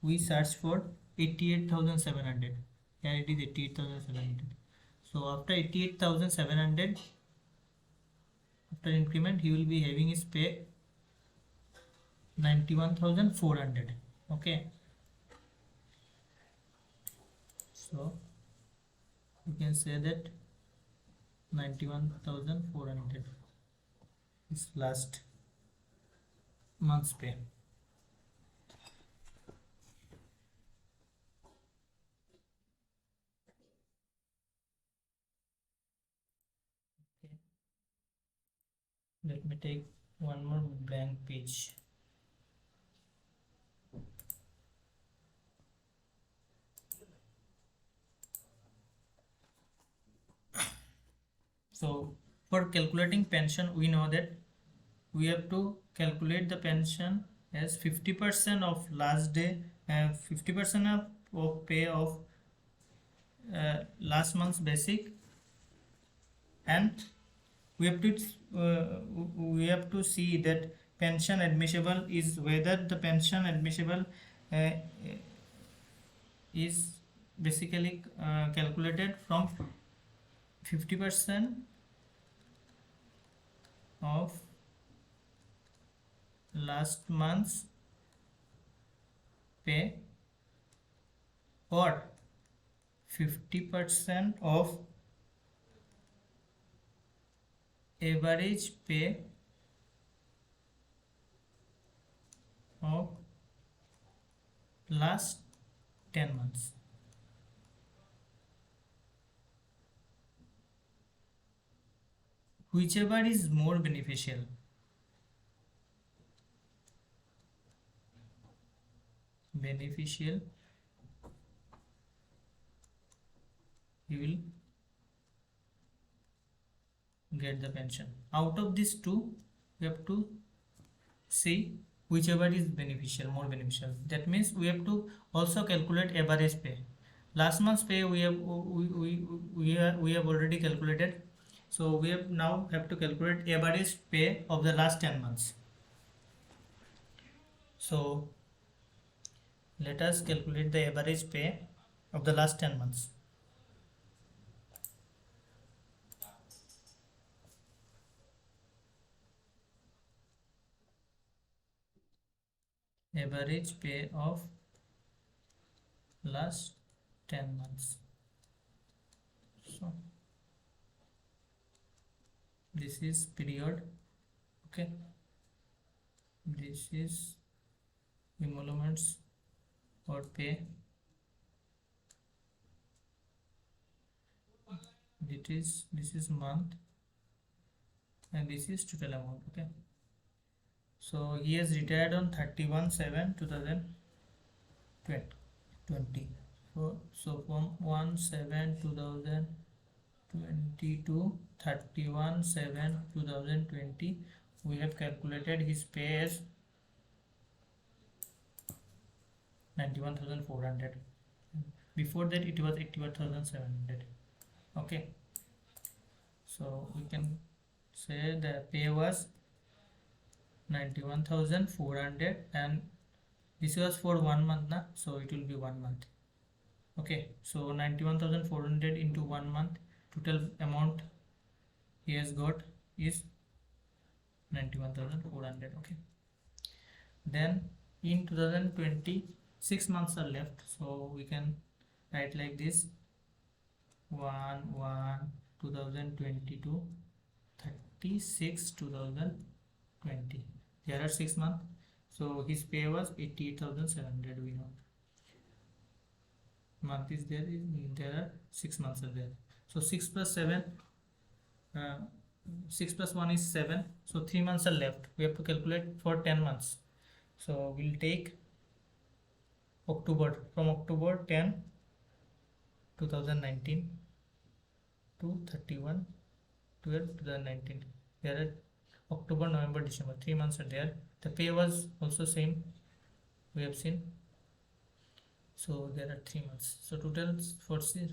we search for 88,700. Here it is 88,700. So after 88,700, after increment, he will be having his pay 91,400. Okay, so you can say that 91,400 is last month's pay. Okay, let me take one more blank page. So for calculating pension, we know that we have to calculate the pension as 50% of last day and 50% of pay of last month's basic, and we have to we have to see that pension admissible is whether the pension admissible uh, is basically calculated from 50% of last month's pay or 50% of average pay of last 10 months. Whichever is more beneficial. Beneficial, you will get the pension. Out of these two, we have to see whichever is beneficial, more beneficial. That means we have to also calculate average pay. Last month's pay we have already calculated, so we have now have to calculate average pay of the last 10 months. So let us calculate the average pay of the last 10 months. Average pay of last 10 months. So this is period, okay, this is emoluments or pay, this is month, and this is total amount. Okay, so he has retired on 31/7/2020. So from 1/7/2020 to 31/7/2020, we have calculated his pay as 91,400. Before that it was 81,700. Okay, so we can say the pay was 91,400, and this was for 1 month na, so it will be 1 month. Okay, so 91,400 into 1 month, total amount he has got is 91,400. Okay, then in 2020 6 months are left, so we can write like this: 1/1/2022 36/2020. There are 6 months, so his pay was 88,700. We know month is there, there are 6 months are there, so 6 plus 7 6 plus 1 is 7, so 3 months are left. We have to calculate for 10 months, so we'll take October, from October 10 2019 to 31/12/2019. There are October, November, December, 3 months are there. The pay was also same, we have seen, so there are 3 months. So total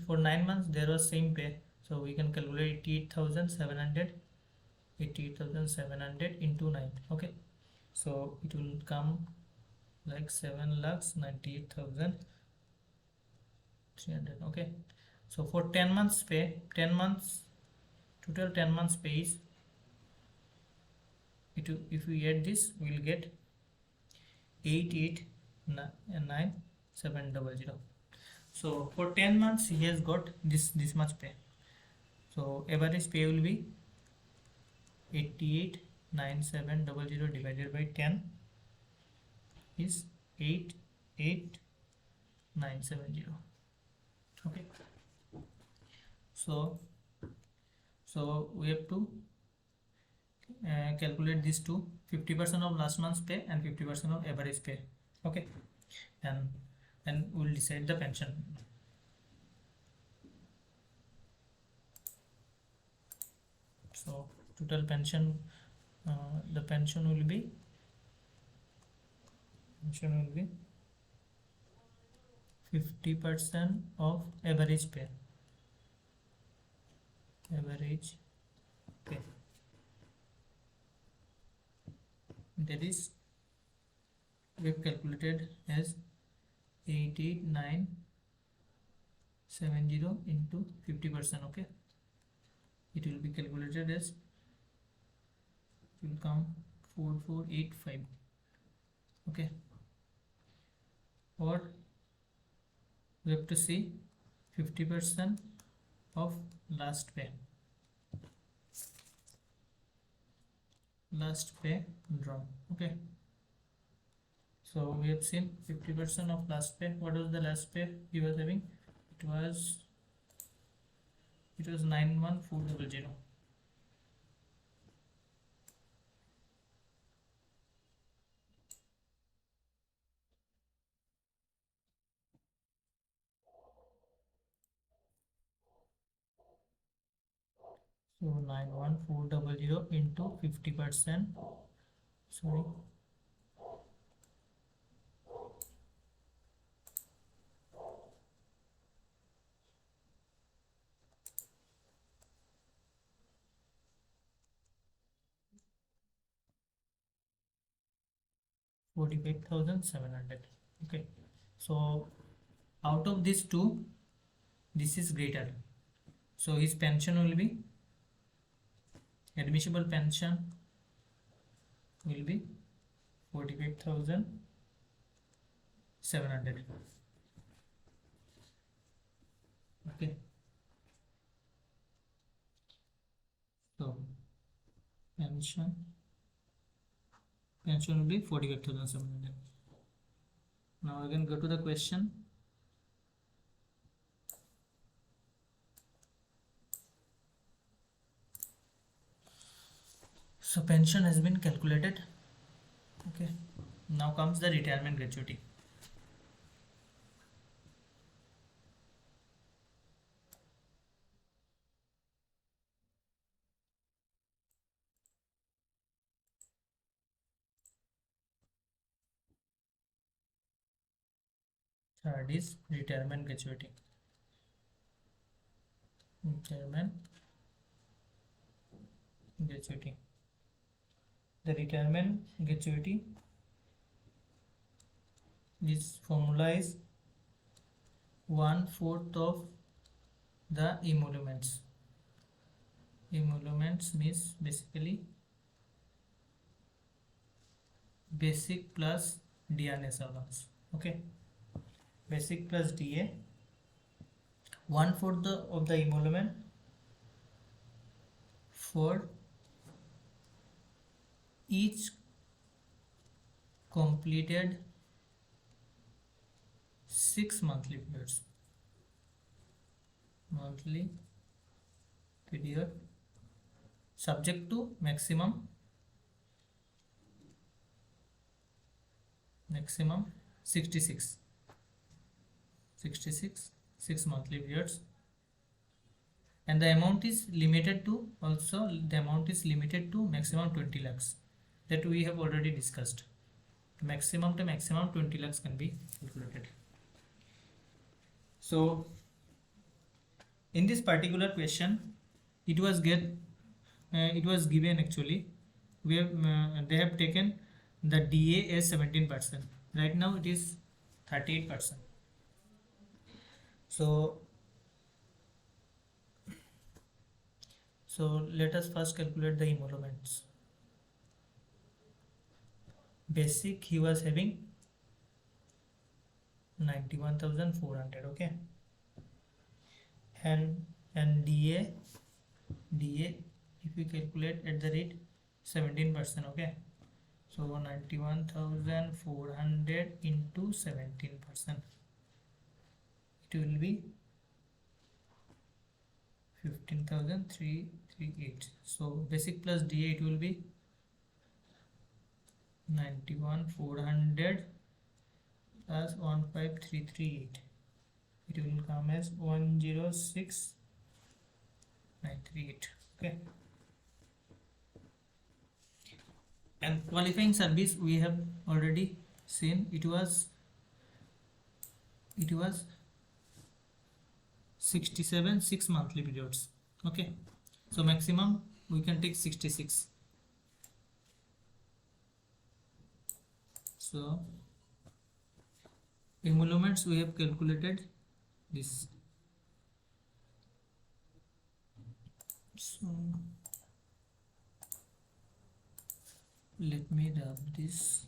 for 9 months there was same pay, so we can calculate 88,700 into 9. Okay, so it will come like 7,98,300. Okay, so for 10 months pay, 10 months total 10 months pay is, if we add this, we will get 88,9700. So for 10 months he has got this much pay, so average pay will be 88,9700 divided by 10 is 88,970. Okay, so we have to calculate these two: 50% of last month's pay and 50% of average pay. Okay, and we'll decide the pension. So total pension, the pension will be 50% of average pay. Average pay, that is we have calculated as 88970 into 50%. Okay, it will be calculated as, it will come 4485. Okay, or we have to see 50% of last pay drawn. Okay, so we have seen 50% of last pay. What was the last pay he was having? It was 91400. So 91400 into 50%, sorry, 45,700. Okay, so out of these two, this is greater, so his pension will be, admissible pension will be 45,700. Okay, so pension will be 45,700. Now again go to the question. So pension has been calculated. Okay, now comes the retirement gratuity. Third is retirement gratuity. Retirement gratuity. The retirement gratuity is formula is 1/4 of the emoluments. Emoluments means basically basic plus DNS allowance. Okay, basic plus DA, 1/4 of the emolument for each completed 6 monthly periods. Monthly period, subject to maximum 66 6 monthly periods, and the amount is limited to, also the amount is limited to maximum 20 lakhs, that we have already discussed. Maximum to maximum 20 lakhs can be calculated. So in this particular question, it was given actually, we have they have taken the DA as 17%. Right now it is 38%. So let us first calculate the emoluments. Basic he was having 91,400. Okay, and DA if we calculate at the rate 17%. Okay, so 91,400 into 17%, it will be 15,338. So basic plus DA, it will be 91,400 plus 15,338. It will come as 106,938. Okay, And qualifying service we have already seen, it was 67 6 monthly periods. Okay, so maximum we can take 66. So emoluments we have calculated this. So let me rub this.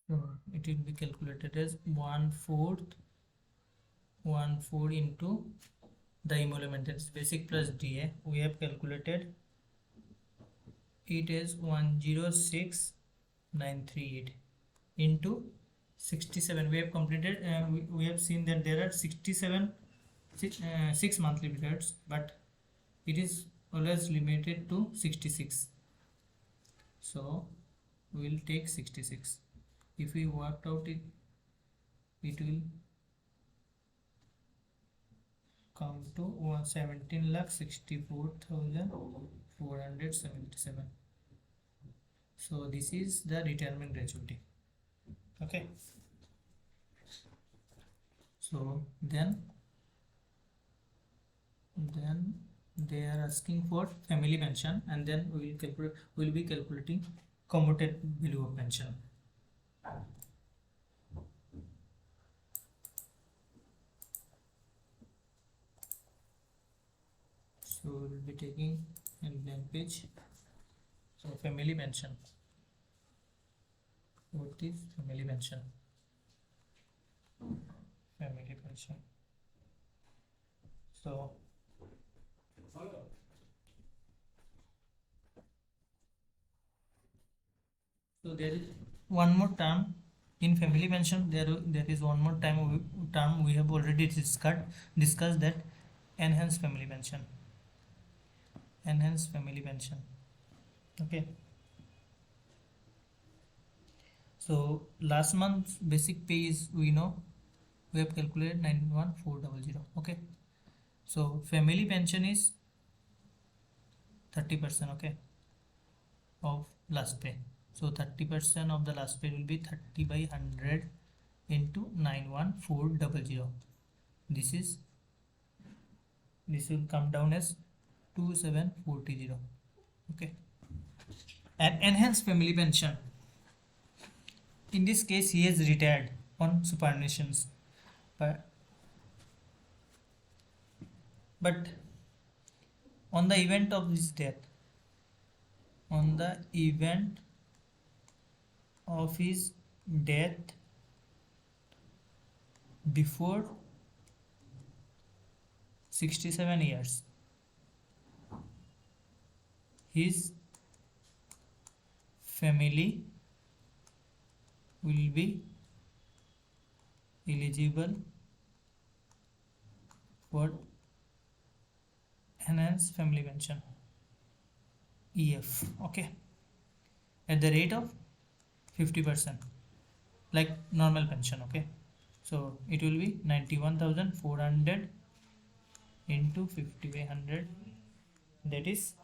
So it will be calculated as 1/4 into the emolument, that is basic plus DA. We have calculated it is 106,938 into 67. We have completed, we have seen that there are 67 6 monthly periods, but it is always limited to 66. So we will take 66. If we worked out it, it will come to 17,64,477. So this is the retirement gratuity. Okay, so then they are asking for family pension, and then we will be calculating commuted value of pension. So we will be taking a blank page. So family pension. What is family pension? Family pension. So there is one more term in family pension. There is one more term we have already discussed, that enhanced family pension. Enhanced family pension. Okay. So last month's basic pay is, we have calculated 91,400. Okay. So family pension is 30%. Okay, of last pay. So 30% of the last pay will be 30 by 100 into 91,400. This will come down as 2740. Okay. And enhanced family pension, in this case he has retired on superannuations, but on the event of his death, on the event of his death before 67 years, his family will be eligible for enhanced family pension, EF. Okay, at the rate of 50%, like normal pension. Okay, so it will be 91,400 into 50 by 100, that is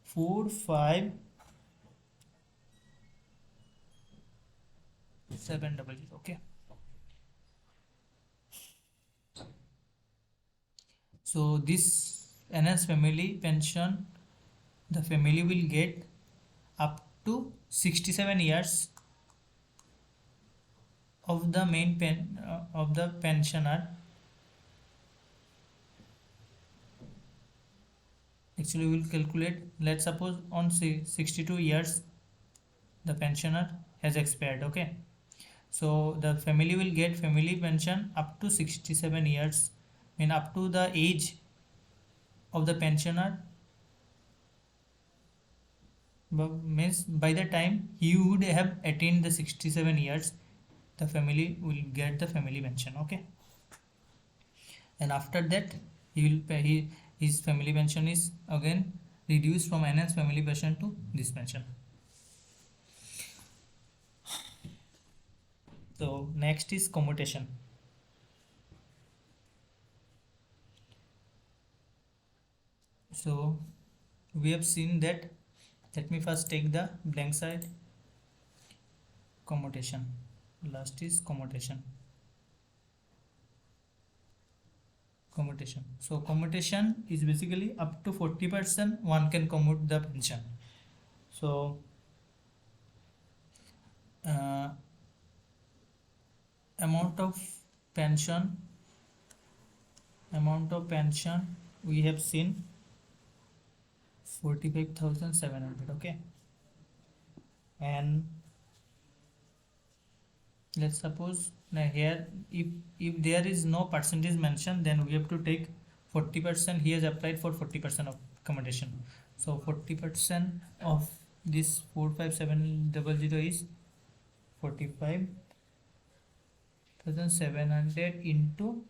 45,700. Okay, so this enhanced family pension, the family will get up to 67 years of the of the pensioner. Actually we will calculate, let's suppose on 62 years the pensioner has expired. Okay, so the family will get family pension up to 67 years, mean up to the age of the pensioner, means by the time he would have attained the 67 years, the family will get the family pension. Okay, and after that he will pay, his family pension is again reduced from enhanced family pension to this pension. So next is commutation. So we have seen that. Let me first take the blank side. Commutation. Last is commutation. Commutation. So commutation is basically up to 40% one can commute the pension. So amount of pension we have seen 45,700. Okay, and let's suppose now here if there is no percentage mentioned, then we have to take 40%. He has applied for 40% of accommodation, so 40% of this 45700 is 45,700 into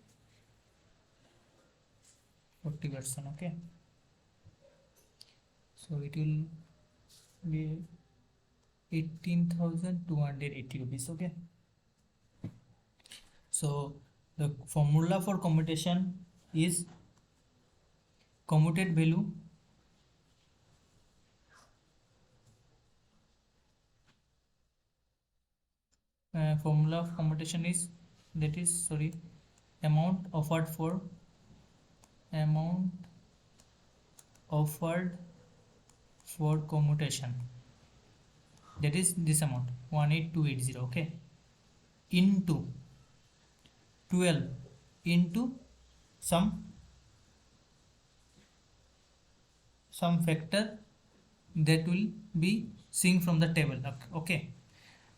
40%. Okay, so it will be 18,280 rupees. Okay, so the formula for commutation is commuted value formula of commutation is amount offered for commutation, that is this amount 18280. Okay, into 12 into some factor that will be seen from the table. Okay,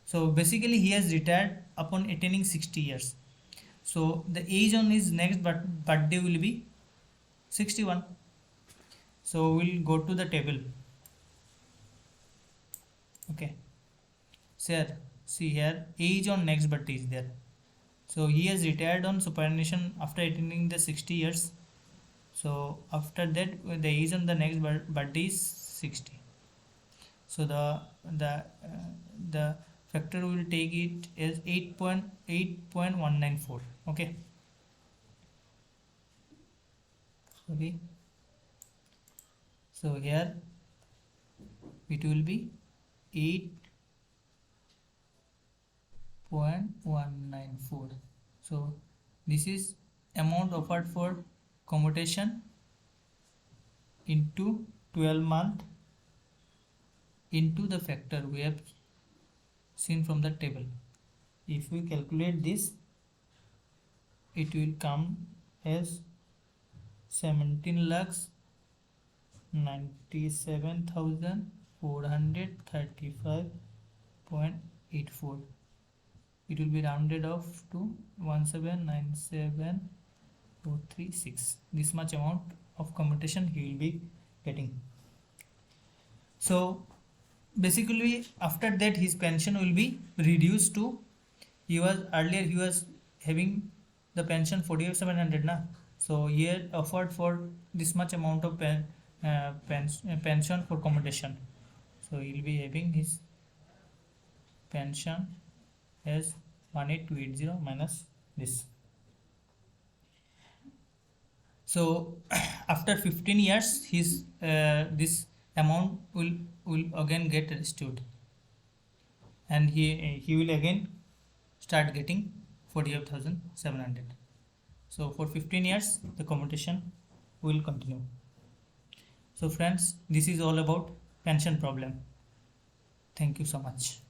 so basically he has retired upon attaining 60 years. So the age on his next birthday will be 61. So we'll go to the table. Okay, sir, see here age on next birthday is there. So he has retired on superannuation after attaining the 60 years. So after that the age on the next birthday is 60. So the factor will take it as 8.194. Okay, sorry, so here it will be 8.194. so this is amount offered for commutation into 12 month into the factor we have seen from the table. If we calculate this, it will come as 17,97,435.84. it will be rounded off to 1797436. This much amount of commutation he will be getting. So basically after that his pension will be reduced to, earlier he was having the pension 4700 na, so here offered for this much amount of pension for commutation, so he will be having his pension as 18280 minus this. So after 15 years his this amount will again get restored, and he will again start getting 48,700. So for 15 years the commutation will continue. So friends, this is all about pension problem. Thank you so much.